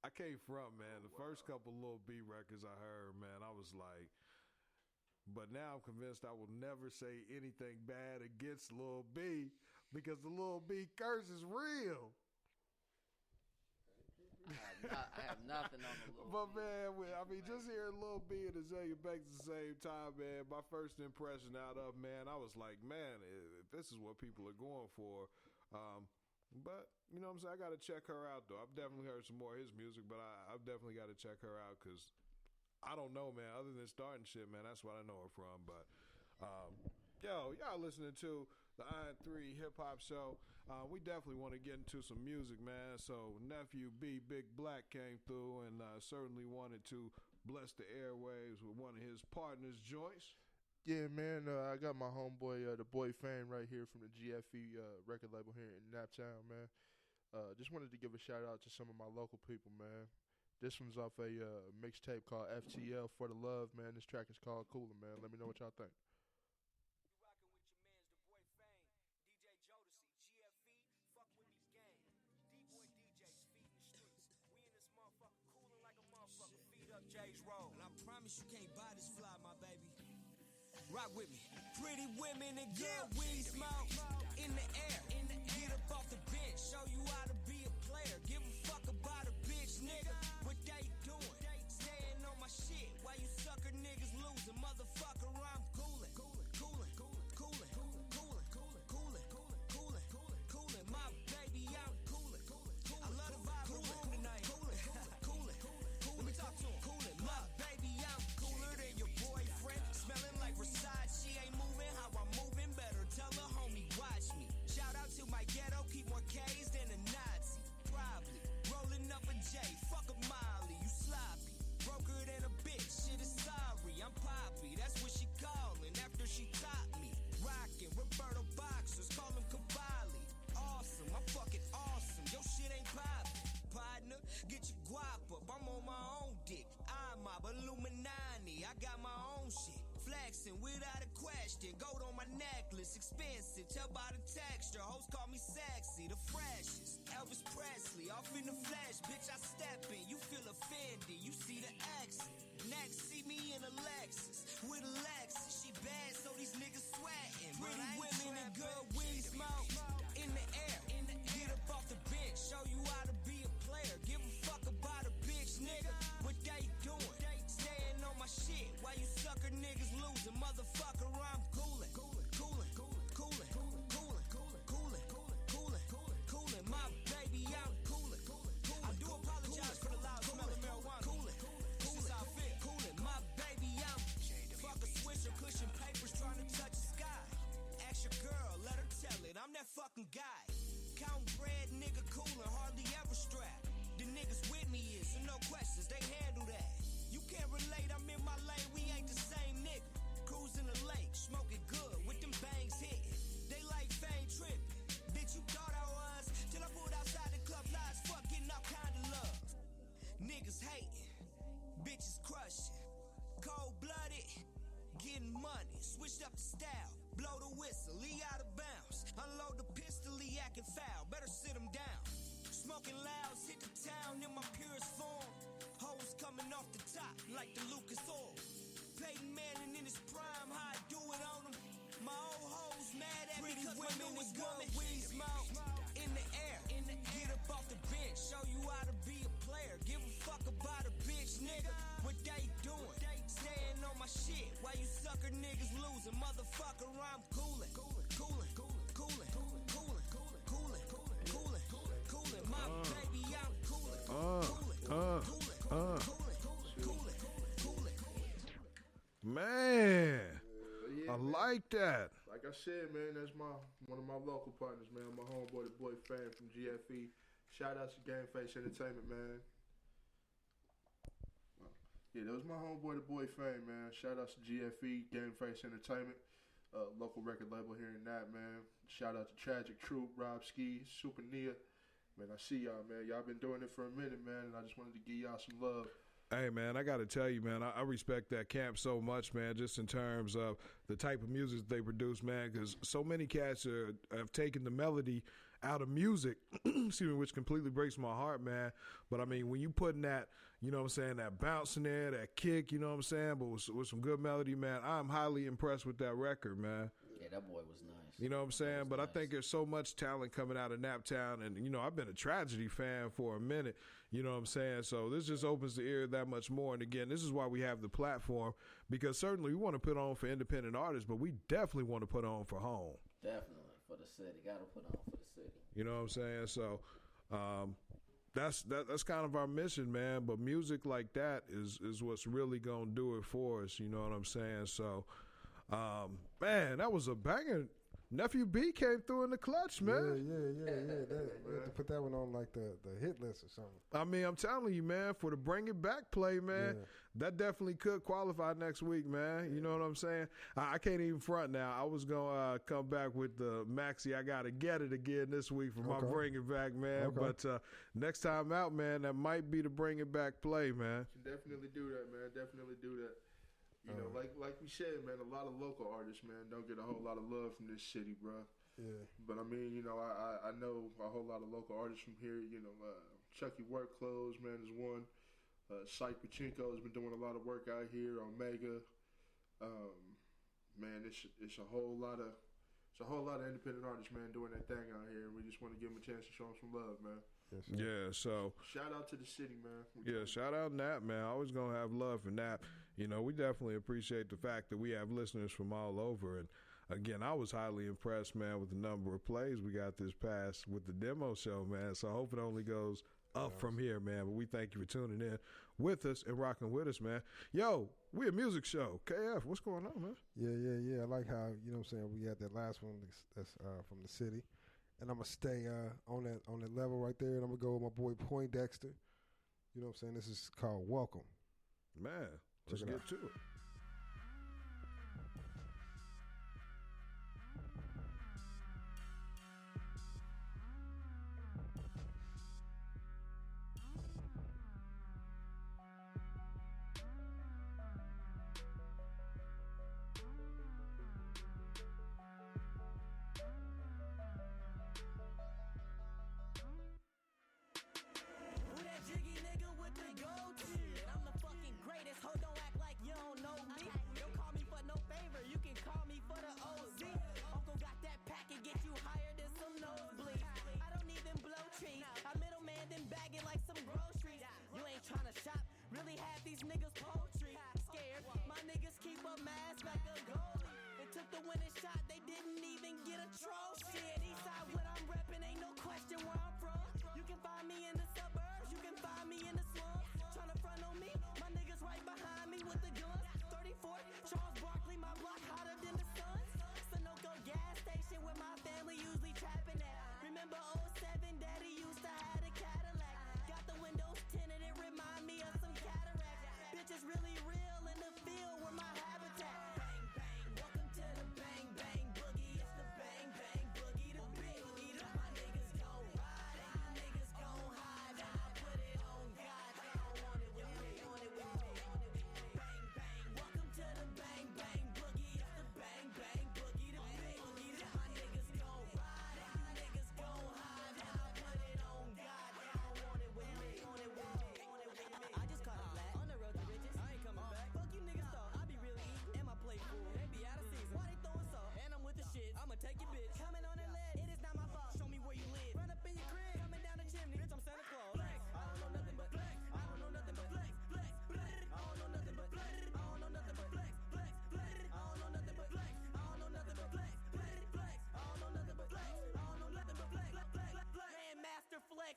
I came from, man, the first couple Lil B records I heard, man, I was like, but now I'm convinced I will never say anything bad against Lil B because the Lil B curse is real. I have nothing on the Lil But B. man, I mean, just hearing Lil B and Azalea Banks at the same time, man, my first impression out of, man, I was like, man, if this is what people are going for, but, you know what I'm saying, I got to check her out, though. I've definitely heard some more of his music, but I've definitely got to check her out because I don't know, man, other than starting shit, man, that's what I know her from. But, yo, y'all listening to the Iron 3 Hip Hop Show. We definitely want to get into some music, man. So, Nephew B, Big Black came through and certainly wanted to bless the airwaves with one of his partners' joints. Yeah, man, I got my homeboy, the Boy Fame, right here from the GFE record label here in Naptown, man. Just wanted to give a shout out to some of my local people, man. This one's off a mixtape called FTL For The Love, man. This track is called Cooler, man. Let me know what y'all think. You rockin' with your mans, the Boy Fame, DJ Jodeci, GFE, fuck with me gang. D-Boy DJs, stage roll. And I promise you can't buy this fly, my baby. Rock with me. Pretty women and good weed smoke in the air. Get up off the bench, show you how to be a player. Give a fuck about a bitch, nigga. What they doing? Staying on my shit while you sucker niggas losing. Motherfucker, I'm coolin'. My baby, I'm coolin'. I love the vibe of the room tonight. Coolin'. Let me talk to him. Coolin'. My baby, I'm cooler than your boyfriend. Smelling like Versace. She ain't moving how I'm moving. Better tell her homie, watch me. Shout out to my ghetto. Keep more K's than a Nazi. Probably. Rolling up a J. Fuck a Molly. You sloppy. Broker than a bitch. Shit is sorry. I'm Poppy. That's what she callin' after she taught me. Rockin' Roberto Boxers. Call him Cavalli. Awesome. I'm fucking awesome. Your shit ain't poppin'. Partner, get your guap up. I'm on my own dick. I'm mob Illuminati. I got my own shit. Flexing without a question. Gold on my necklace. Expensive. Tell by the texture. Hoes call me sexy. The freshest. Elvis Presley. Off in the flesh. Bitch, I step in. You feel offended. You see the exit. Next, see me in a Lexus. With a Lexus. She bad, so these niggas sweating. Pretty women and good weed smoke. In the air. Get up off the bench. Show you how to be a player. Give a fuck about a bitch, nigga. What they doing? Staying on my shit while you sucker niggas losing. Motherfucker, I'm coolin'. My baby, I'm coolin'. I do apologize for the loud smell of marijuana. Coolin'. This is how I feel. Coolin'. My baby, I'm fuck a swisher, cushion papers trying to touch the sky. Ask your girl, let her tell it. I'm that fucking guy. Count bread, nigga, coolin', hardly ever strap. The niggas with me is, so no questions, they handle that. You can't relate, I'm in my lane, we ain't the same nigga. Cruising the lake, smoking good, with them bangs hitting. They like fame tripping. Bitch, you thought I was, till I pulled outside the club, lies, fuck getting all kind of love. Niggas hating, bitches crushing. Cold-blooded, getting money, switched up the style. Blow the whistle, he out of bounds. Unload the pistol, he acting foul. Better sit him down. Smoking louds, hit the town in my purest form. Hoes coming off the top like the Lucas Oil. Peyton Manning in his prime, how I do it on him. My old hoes mad at me cause my newest woman. Weed smoke in the air. Get up off the bench, show you how to be a player. Give a fuck about a bitch, nigga. What they doing? Staying on my shit while you sucker niggas losing. Motherfucker, I'm coolin'. My baby, I'm Man, Yeah, I man. like that. Like I said, man, that's one of my local partners, man. My homeboy, the boy Fame from GFE. Shout out to Game Face Entertainment, man. Yeah, that was my homeboy, the boy Fame, man. Shout out to GFE, Game Face Entertainment, local record label here in that, man. Shout out to Tragic Troop, Rob Ski, Super Nia. Man, I see y'all, man. Y'all been doing it for a minute, man, and I just wanted to give y'all some love. Hey, man, I got to tell you, man, I respect that camp so much, man, just in terms of the type of music they produce, man, because so many cats have taken the melody out of music, excuse me, which completely breaks my heart, man. But, I mean, when you putting that, you know what I'm saying, that bounce in there, that kick, you know what I'm saying, but with some good melody, man, I'm highly impressed with that record, man. Yeah, that boy was nice. You know what I'm saying? But nice. I think there's so much talent coming out of Naptown. And, you know, I've been a Tragedy fan for a minute. You know what I'm saying? So this just opens the ear that much more. And, again, this is why we have the platform. Because certainly we want to put on for independent artists, but we definitely want to put on for home. Definitely. For the city. Got to put on for the city. You know what I'm saying? So that's kind of our mission, man. But music like that is what's really going to do it for us. You know what I'm saying? So, man, that was a banger. Nephew B came through in the clutch, man. Yeah. We have to put that one on like the hit list or something. I mean, I'm telling you, man, for the Bring It Back play, man, that definitely could qualify next week, man. You know what I'm saying? I can't even front now. I was going to come back with the Maxi. I got to get it again this week for my Bring It Back, man. But next time out, man, that might be the Bring It Back play, man. You can definitely do that, man. Definitely do that. You know, like we said, man, a lot of local artists, man, don't get a whole lot of love from this city, bro. Yeah. But, I mean, you know, I know a whole lot of local artists from here. You know, Chucky Work Clothes, man, is one. Syke Pachinko has been doing a lot of work out here. Omega, man, it's a whole lot of independent artists, man, doing their thing out here, and we just want to give them a chance to show them some love, man. Yes, sir. Yeah, so shout out to the city, man. shout out Nap, man. Always gonna have love for Nap. You know, we definitely appreciate the fact that we have listeners from all over. And again, I was highly impressed, man, with the number of plays we got this past with the demo show, man. So I hope it only goes up from here, man. But we thank you for tuning in with us and rocking with us, man. Yo, we a music show. KF, what's going on, man? Yeah. I like how, you know what I'm saying, we had that last one that's from the city. And I'm going to stay on that level right there. And I'm going to go with my boy Poindexter. You know what I'm saying? This is called Welcome. Man, let's get to it.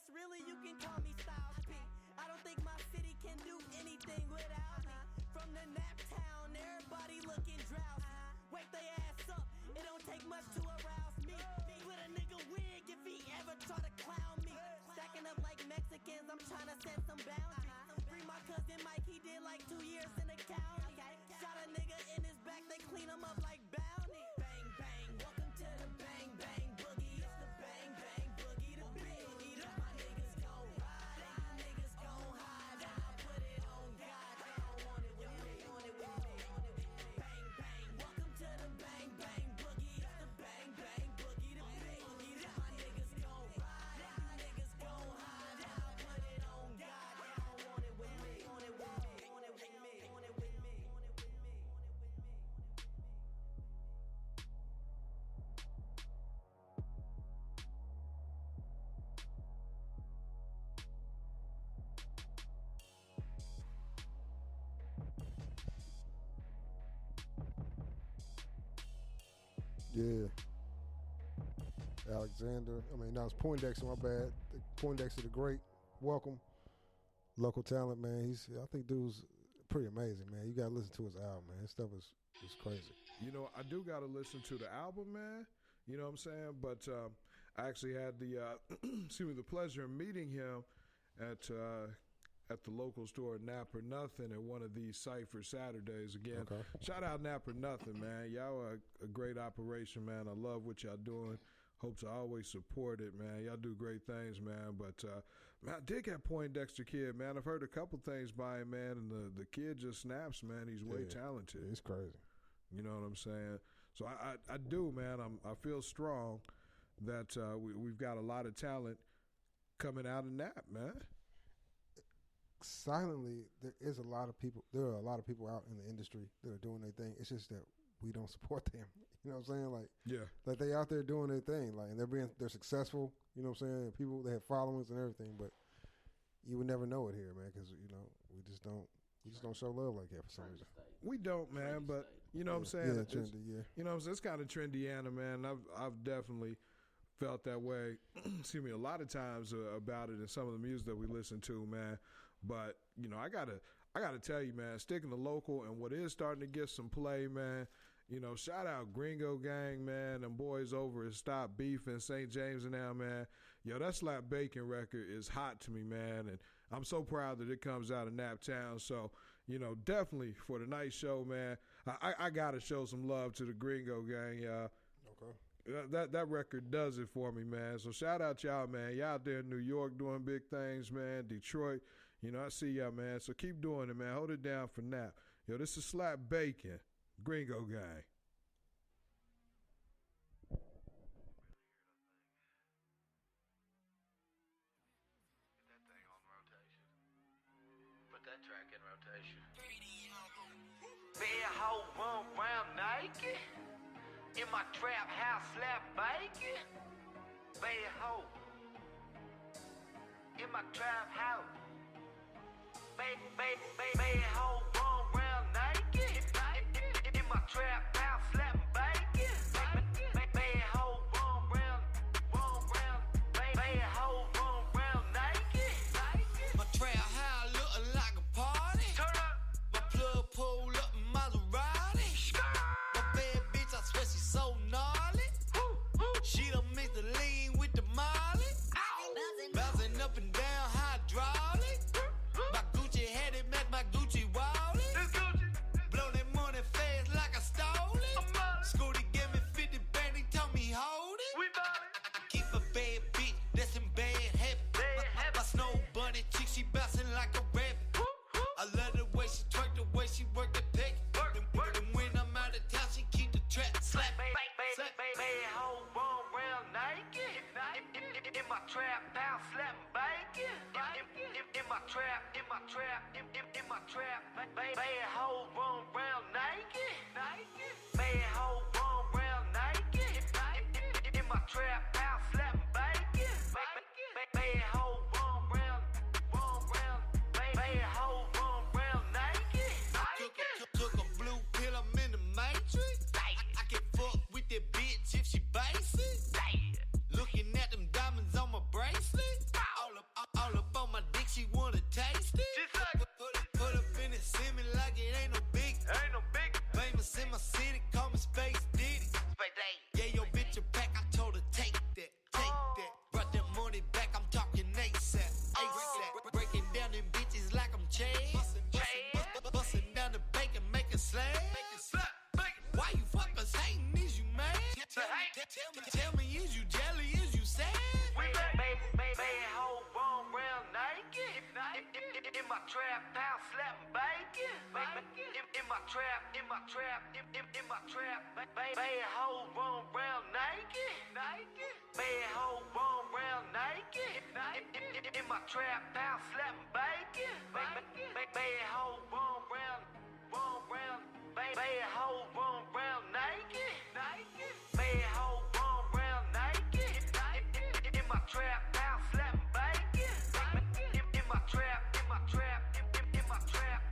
Really, you can call me Styles P. I don't think my city can do anything without me. From the nap town, everybody looking drowsy. Wake their ass up, it don't take much to arouse me. With a nigga wig if he ever try to clown me. Stacking up like Mexicans, I'm trying to set some boundaries. Free my cousin Mike, he did like 2 years in the county. Shot a nigga in his back, they clean him up like bounty. Bang, bang, welcome to the bang, bang boogie. It's the bang, bang boogie, the big eater. My niggas gon' ride, my niggas gon' hide. I put it on God, they don't want it with me, want it with me, want it with me. Bang, bang, welcome to the bang, bang boogie. It's the bang, bang boogie, the big eater. My niggas gon' ride, my niggas gon' hide. I put it on God, they don't want it with me, want it with me, want it with me, want it with me, want it with me, want it with me. Yeah. No, it's Poindexter, my bad. Poindexter the Great. Welcome. Local talent, man. I think dude's pretty amazing, man. You gotta listen to his album, man. His stuff is crazy. You know, I do got to listen to the album, man. You know what I'm saying? But I actually had the the pleasure of meeting him at the local store, Nap or Nothing, at one of these Cypher Saturdays. Again, Okay. Shout out Nap or Nothing, man. Y'all are a great operation, man. I love what y'all doing. Hope to always support it, man. Y'all do great things, man. But, man, I dig that Poindexter kid, man. I've heard a couple things by him, man, and the kid just snaps, man. He's way talented. It's crazy. You know what I'm saying? So I do, man. I feel strong that we've got a lot of talent coming out of Nap, man. silently, there is a lot of people. There are a lot of people out in the industry that are doing their thing. It's just that we don't support them. You know what I'm saying? Like they out there doing their thing, like, and they're successful. You know what I'm saying? People, they have followings and everything, but you would never know it here, man, because we just don't show love like that for some reason. We don't, man, but you know what I'm saying? Yeah, trendy, yeah. You know what I'm saying? It's kind of Trendiana, man. I've definitely felt that way, excuse me, a lot of times about it in some of the music that we listen to, man. But, you know, I gotta tell you, man, sticking to local and what is starting to get some play, man. You know, shout out Gringo Gang, man. Them boys over at Stop Beef in St. James and now, man. Yo, that Slap Bacon record is hot to me, man. And I'm so proud that it comes out of Naptown. So, you know, definitely for tonight's show, man, I got to show some love to the Gringo Gang, y'all. Okay. That record does it for me, man. So shout out y'all, man. Y'all out there in New York doing big things, man. Detroit, you know, I see y'all, man. So keep doing it, man. Hold it down for now. Yo, this is Slap Bacon, Gringo Gang. That track in rotation. Bad hoe run round naked. In my trap house slap bacon. Bad hoe. In my trap house. Bad hoe run round naked. In my trap house slap bacon. Bad hoe run round. Bad hoe run round naked. My trap house looking like a party. Turn up. My plug pull up in Maserati. My bad bitch, I swear she's so gnarly. She done mix the lean with the molly. Bouncing up and down hydraulic. My Gucci had it, match my Gucci wallet. Blow that money fast like I stole it. Scooty gave me 50 bang, he told me hold it. I keep a bad bitch that's in bad habit. My snow bunny chick, she bouncing like a rabbit. I love the way she twerk, the way she work the pick. And when I'm out of town, she keep the trap slap. Bad hoe run round naked. In my trap house slapping bacon. In my trap. Bad hoe run round naked. Bad hoe run round naked. In my trap house slapping bacon. Bad hoe run round. Bad hoe run round naked. Took a blue pill, I'm in the matrix. I can fuck with that bitch if she basic. Looking at them diamonds on my bracelet. All up on my dick, she wanna taste it. Put up in it, send me like it ain't no big. Famous in my city, call me Space Diddy. Yeah, yo bitch a pack, I told her take that. Brought that money back, I'm talking ASAP. Breaking down them bitches like I'm Chad. Busting down the bacon, making slab. Why you fuckers hating? Is you mad? Tell me, is you jelly? Is you sad? Bad hoe run round naked. In my trap house slapping bacon. In my trap. Bad hoe run round naked. Bad hoe run round naked. In my trap house slapping bacon. Bad hoe run round. Bad hoe run round naked. Bad hoe run round naked. In my trap house slapping bacon. In my trap.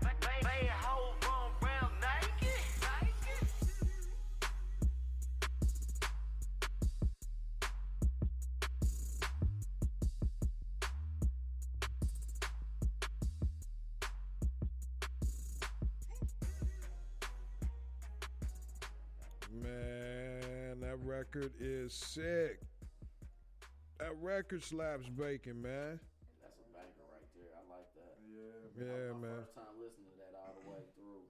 Bad hoe run round naked. Man, that record is sick. That record slaps bacon, man. That's a banger right there. I like that. Yeah, my man. first time listening to that all the way through.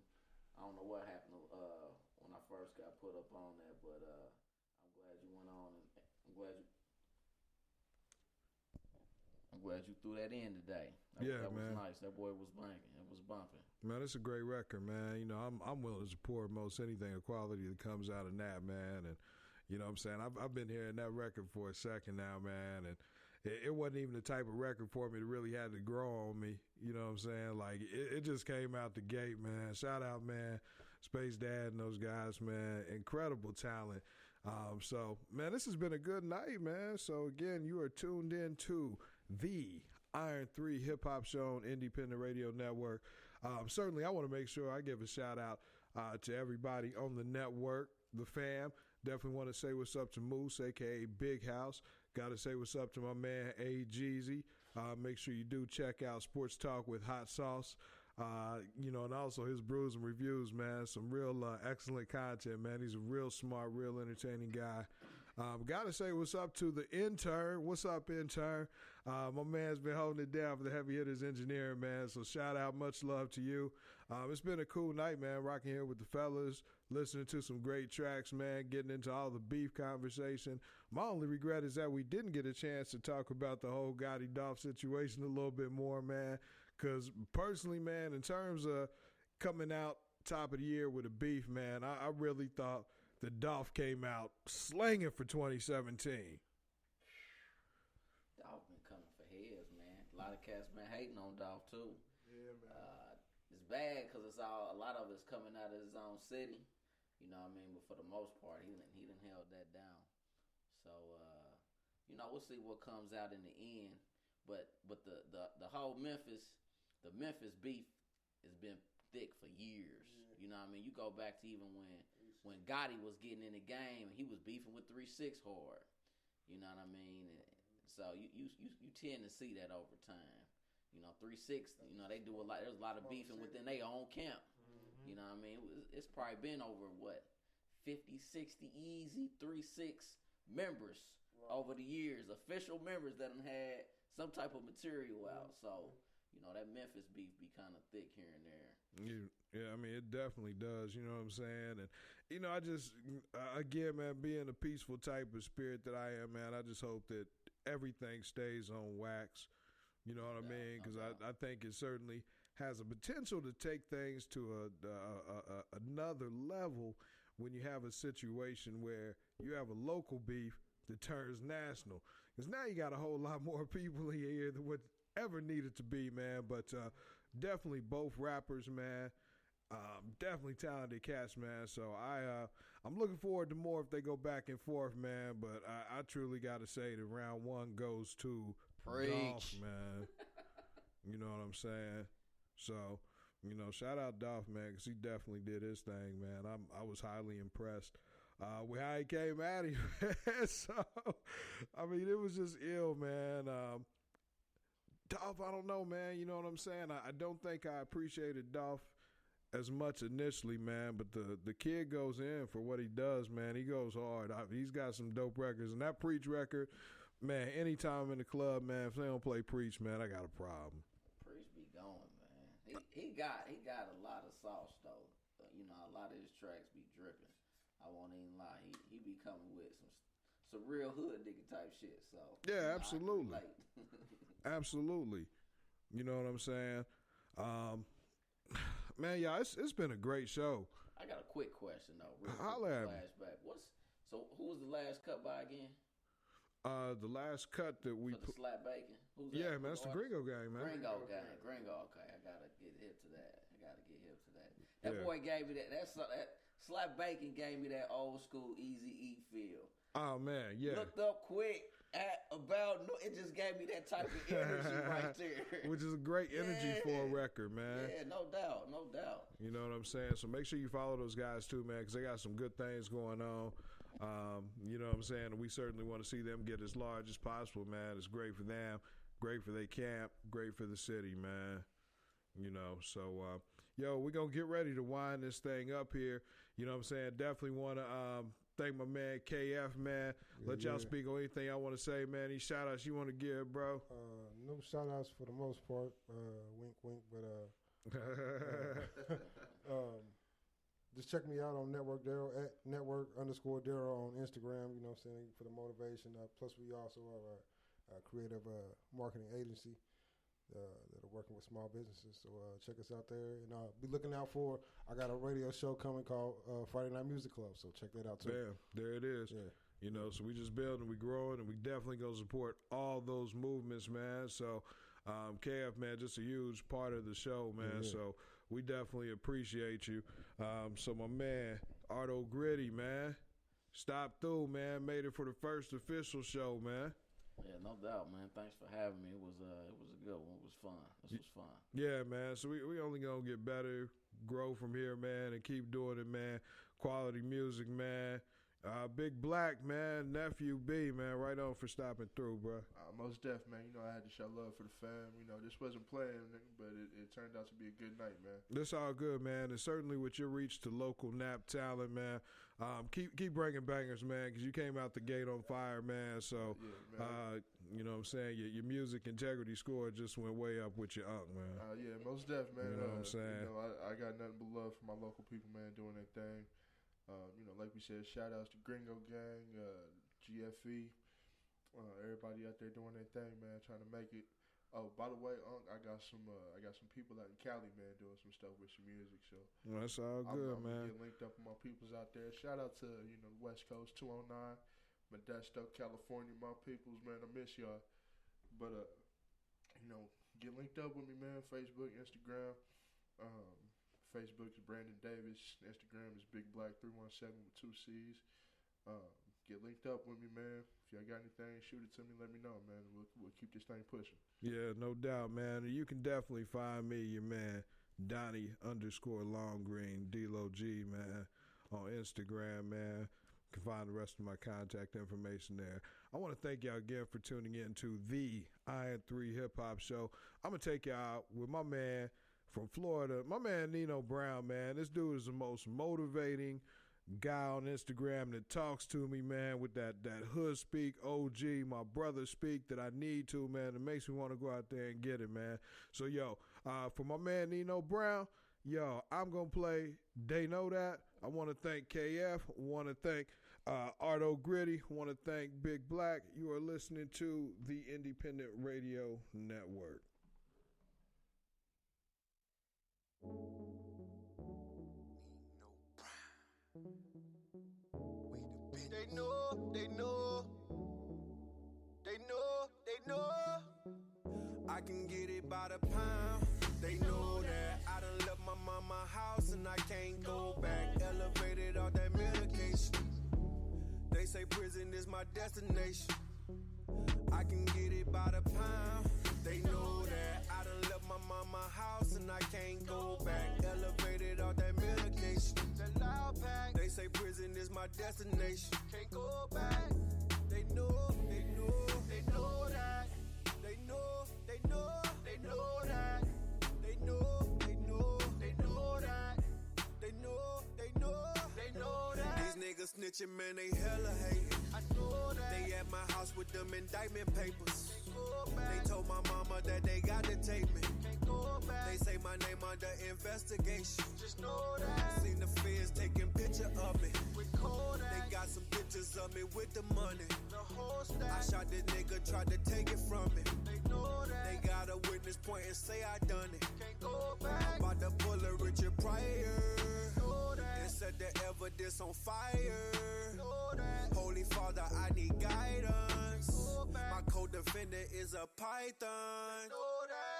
I don't know what happened when I first got put up on that, but I'm glad you went on and I'm glad you threw that in today. That was man. nice. That boy was banging. It was bumping. Man, it's a great record, man. You know, I'm willing to support most anything of quality that comes out of that, man. And you know what I'm saying? I've been hearing that record for a second now, man. it wasn't even the type of record for me that really had to grow on me. You know what I'm saying? Like, it just came out the gate, man. Shout out, man, Space Dad and those guys, man. Incredible talent. So, man, this has been a good night, man. So, again, you are tuned in to the Iron 3 Hip Hop Show on Independent Radio Network. Certainly, I want to make sure I give a shout out to everybody on the network, the fam. Definitely want to say what's up to Moose, a.k.a. Big House. Got to say what's up to my man, A. Jeezy. Make sure you do check out Sports Talk with Hot Sauce. And also his brews and reviews, man. Some real excellent content, man. He's a real smart, real entertaining guy. Got to say what's up to the intern. What's up, intern? My man's been holding it down for the Heavy Hitters Engineering, man. So shout out, much love to you. It's been a cool night, man, rocking here with the fellas, listening to some great tracks, man, getting into all the beef conversation. My only regret is that we didn't get a chance to talk about the whole Gotti Dolph situation a little bit more, man. Because personally, man, in terms of coming out top of the year with a beef, man, I really thought the Dolph came out slanging for 2017. Dolph been coming for heads, man. A lot of cats been hating on Dolph too. Yeah, man. It's bad because a lot of it's coming out of his own city. You know what I mean? But for the most part, he done held that down. So we'll see what comes out in the end. But the whole Memphis beef has been thick for years. Yeah. You know what I mean? You go back to even when Gotti was getting in the game, he was beefing with 3-6 hard. You know what I mean? And so you tend to see that over time. 3-6, they do a lot. There's a lot of beefing within their own camp. Mm-hmm. You know what I mean? It's probably been over, 50, 60 easy 3-6 members over the years, official members that have had some type of material out. So, that Memphis beef be kind of thick here and there. Yeah, I mean, it definitely does, you know what I'm saying? And, I just, again, man, being a peaceful type of spirit that I am, man, I just hope that everything stays on wax. You know what I mean? Because I think it certainly has a potential to take things to another level when you have a situation where you have a local beef that turns national. Because now you got a whole lot more people in here than what ever needed to be, man. But definitely both rappers, man. Definitely talented cats, man. So I'm looking forward to more if they go back and forth, man. But I truly got to say that round one goes to Dolph, man. You know what I'm saying? So, shout out Dolph, man, because he definitely did his thing, man. I was highly impressed with how he came at him. So, I mean, it was just ill, man. Dolph, I don't know, man. You know what I'm saying? I don't think I appreciated Dolph as much initially, man, but the kid goes in for what he does, man. He goes hard. He's got some dope records. And that Preach record, man, anytime in the club, man, if they don't play Preach, man, I got a problem. Preach be going, man. He got a lot of sauce, though. A lot of his tracks be dripping. I won't even lie. He be coming with some real hood nigga type shit. So yeah, absolutely. Absolutely. You know what I'm saying? Man, yeah, it's been a great show. I got a quick question though. Holla at me. Flashback. Who was the last cut by again? The last cut that we put the Slap Bacon. Who's that? Yeah, man, that's the Gringo gang, man. Gringo. Okay, I gotta get hip to that. That boy gave me that Slap Bacon gave me that old school Easy Eat feel. Oh man, yeah. Looked up quick at about it just gave me that type of energy right there. Which is a great energy for a record, man. Yeah, no doubt. You know what I'm saying? So make sure you follow those guys too, man, because they got some good things going on. You know what I'm saying? And we certainly want to see them get as large as possible, man. It's great for them, great for their camp, great for the city, man. So we're going to get ready to wind this thing up here. You know what I'm saying? Definitely want to thank my man KF, man. Let y'all speak on anything I want to say, man. Any shout outs you want to give, bro? No shout outs for the most part. Wink, wink, but just check me out on Network Daryl at Network_Daryl on Instagram, you know what I'm saying, for the motivation. Plus we also are a creative marketing agency that are working with small businesses. So check us out there, and be looking out I got a radio show coming called Friday Night Music Club. So check that out too. Bam, there it is. Yeah. You know, so we just building, we growing, and we definitely gonna support all those movements, man. So, KF, man, just a huge part of the show, man. Yeah. So we definitely appreciate you. So my man, Arto Gritty, man, stopped through, man. Made it for the first official show, man. Yeah, no doubt, man. Thanks for having me. It was a good one. It was fun. This was fun. Yeah, man. So we only gonna get better, grow from here, man, and keep doing it, man. Quality music, man. Big Black, man, Nephew B, man, right on for stopping through, bro. Most def, man. You know, I had to show love for the fam. You know, this wasn't playing, but it turned out to be a good night, man. This all good, man, and certainly with your reach to local Nap talent, man. Keep bringing bangers, man, because you came out the gate on fire, man. So, yeah, you know what I'm saying? Your music integrity score just went way up with your unk, man. Yeah, most def, man. You know what I'm saying? You know, I got nothing but love for my local people, man, doing their thing. You know, like we said, shout outs to Gringo Gang, GFE, everybody out there doing their thing, man, trying to make it. Oh, by the way, I got some people out in Cali, man, doing some stuff with some music. So well, that's all good, I'm man. Get linked up with my peoples out there. Shout out to the West Coast 209, Modesto, California, my peoples, man. I miss y'all. But get linked up with me, man. Facebook, Instagram. Facebook is Brandon Davis. Instagram is Big Black 317 with 2 C's. Get linked up with me, man. If y'all got anything, shoot it to me. Let me know, man. We'll keep this thing pushing. Yeah, no doubt, man. You can definitely find me, your man, Donnie_Longgreen, D-Lo G, man, on Instagram, man. You can find the rest of my contact information there. I want to thank y'all again for tuning in to the Iron 3 Hip Hop Show. I'm going to take y'all out with my man from Florida, my man Nino Brown, man. This dude is the most motivating guy on Instagram that talks to me, man, with that hood speak OG, my brother speak that I need to, man. It makes me want to go out there and get it, man. So, yo, for my man Nino Brown, yo, I'm going to play They Know That. I want to thank KF. I want to thank Arto Gritty. I want to thank Big Black. You are listening to the Independent Radio Network. They know. I can get it by the pound. They know that I done left my mama house and I can't go back. Elevated off that medication. They say prison is my destination. I can get it by the pound. They know that I done left my mama house and I can't go back. Elevated off that medication. That loud pack. They say prison is my destination. Can't go back. They know that. They know that. They know that. They know that. They know that. These niggas snitching, man, they hella hating. I know that. They at my house with them indictment papers. They told my mama that they got to take me. They say my name under investigation. Just know that. Seen the feds taking picture of me. They got some pictures of me with the money. I shot this nigga, tried to take it from me. They know that. They got a witness point and say I done it. Can't go back. I'm about to pull a Richard Pryor. And set the evidence on fire. Holy Father, I need guidance. My co-defendant is a python.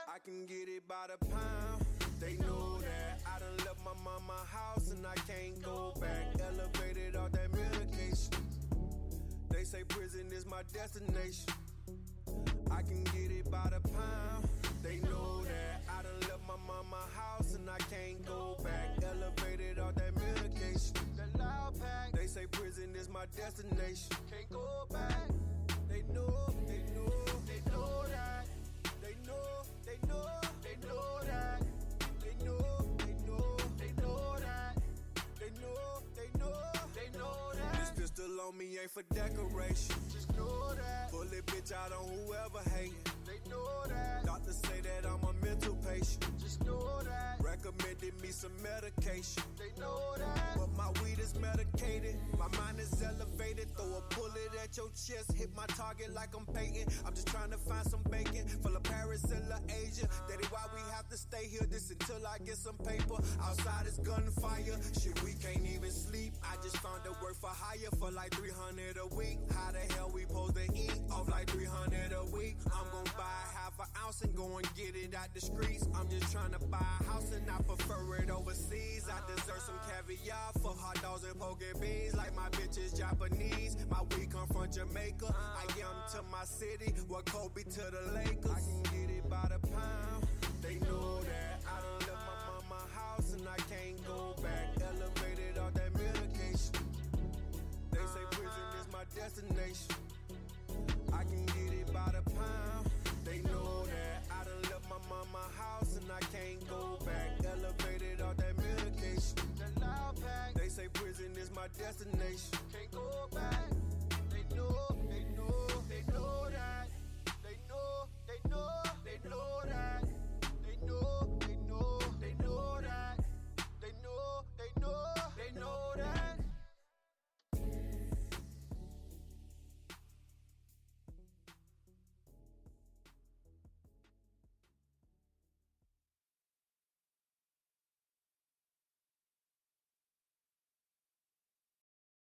I can get it by the pound. They know that I done left my mama house and I can't go back. Elevated off that medication. They say prison is my destination. I can get it by the pound. They know that I done left my mama house and I can't go back. Elevated off that medication. That loud pack. They say prison is my destination. Can't go back. They know that. They know that. They know that. They know that. They know that. They know that. This pistol on me ain't for decoration. Just know that. Bullet bitch out on whoever hating. They know that. Doctors say that I'm a mental patient. Just know that. Recommended me me some medication. They know that. But my weed is medicated. My mind is elevated. Throw a bullet at your chest. Hit my target like I'm Peyton. I'm just trying to find some bacon. Full of Paris and La Asia. That is why we have to stay here. This until I get some paper. Outside is gunfire. Shit, we can't even sleep. I just found a work for hire for like 300 a week. How the hell we supposed to eat off like 300 a week? I'm gonna buy half an ounce and go and get it out the streets. I'm just trying to buy a house and I prefer it overseas. I deserve some caviar for hot dogs and poke beans. Like my bitch is Japanese. My weed come from Jamaica. I am to my city. What Kobe to the Lakers. I can get it by the pound. They know that I done left my mama house and I can't go back. Elevated off that medication. They say prison is my destination. I can get it by the pound. They know that I done left my mama house and I can't go back. Elevated off that medication. They say prison is my destination.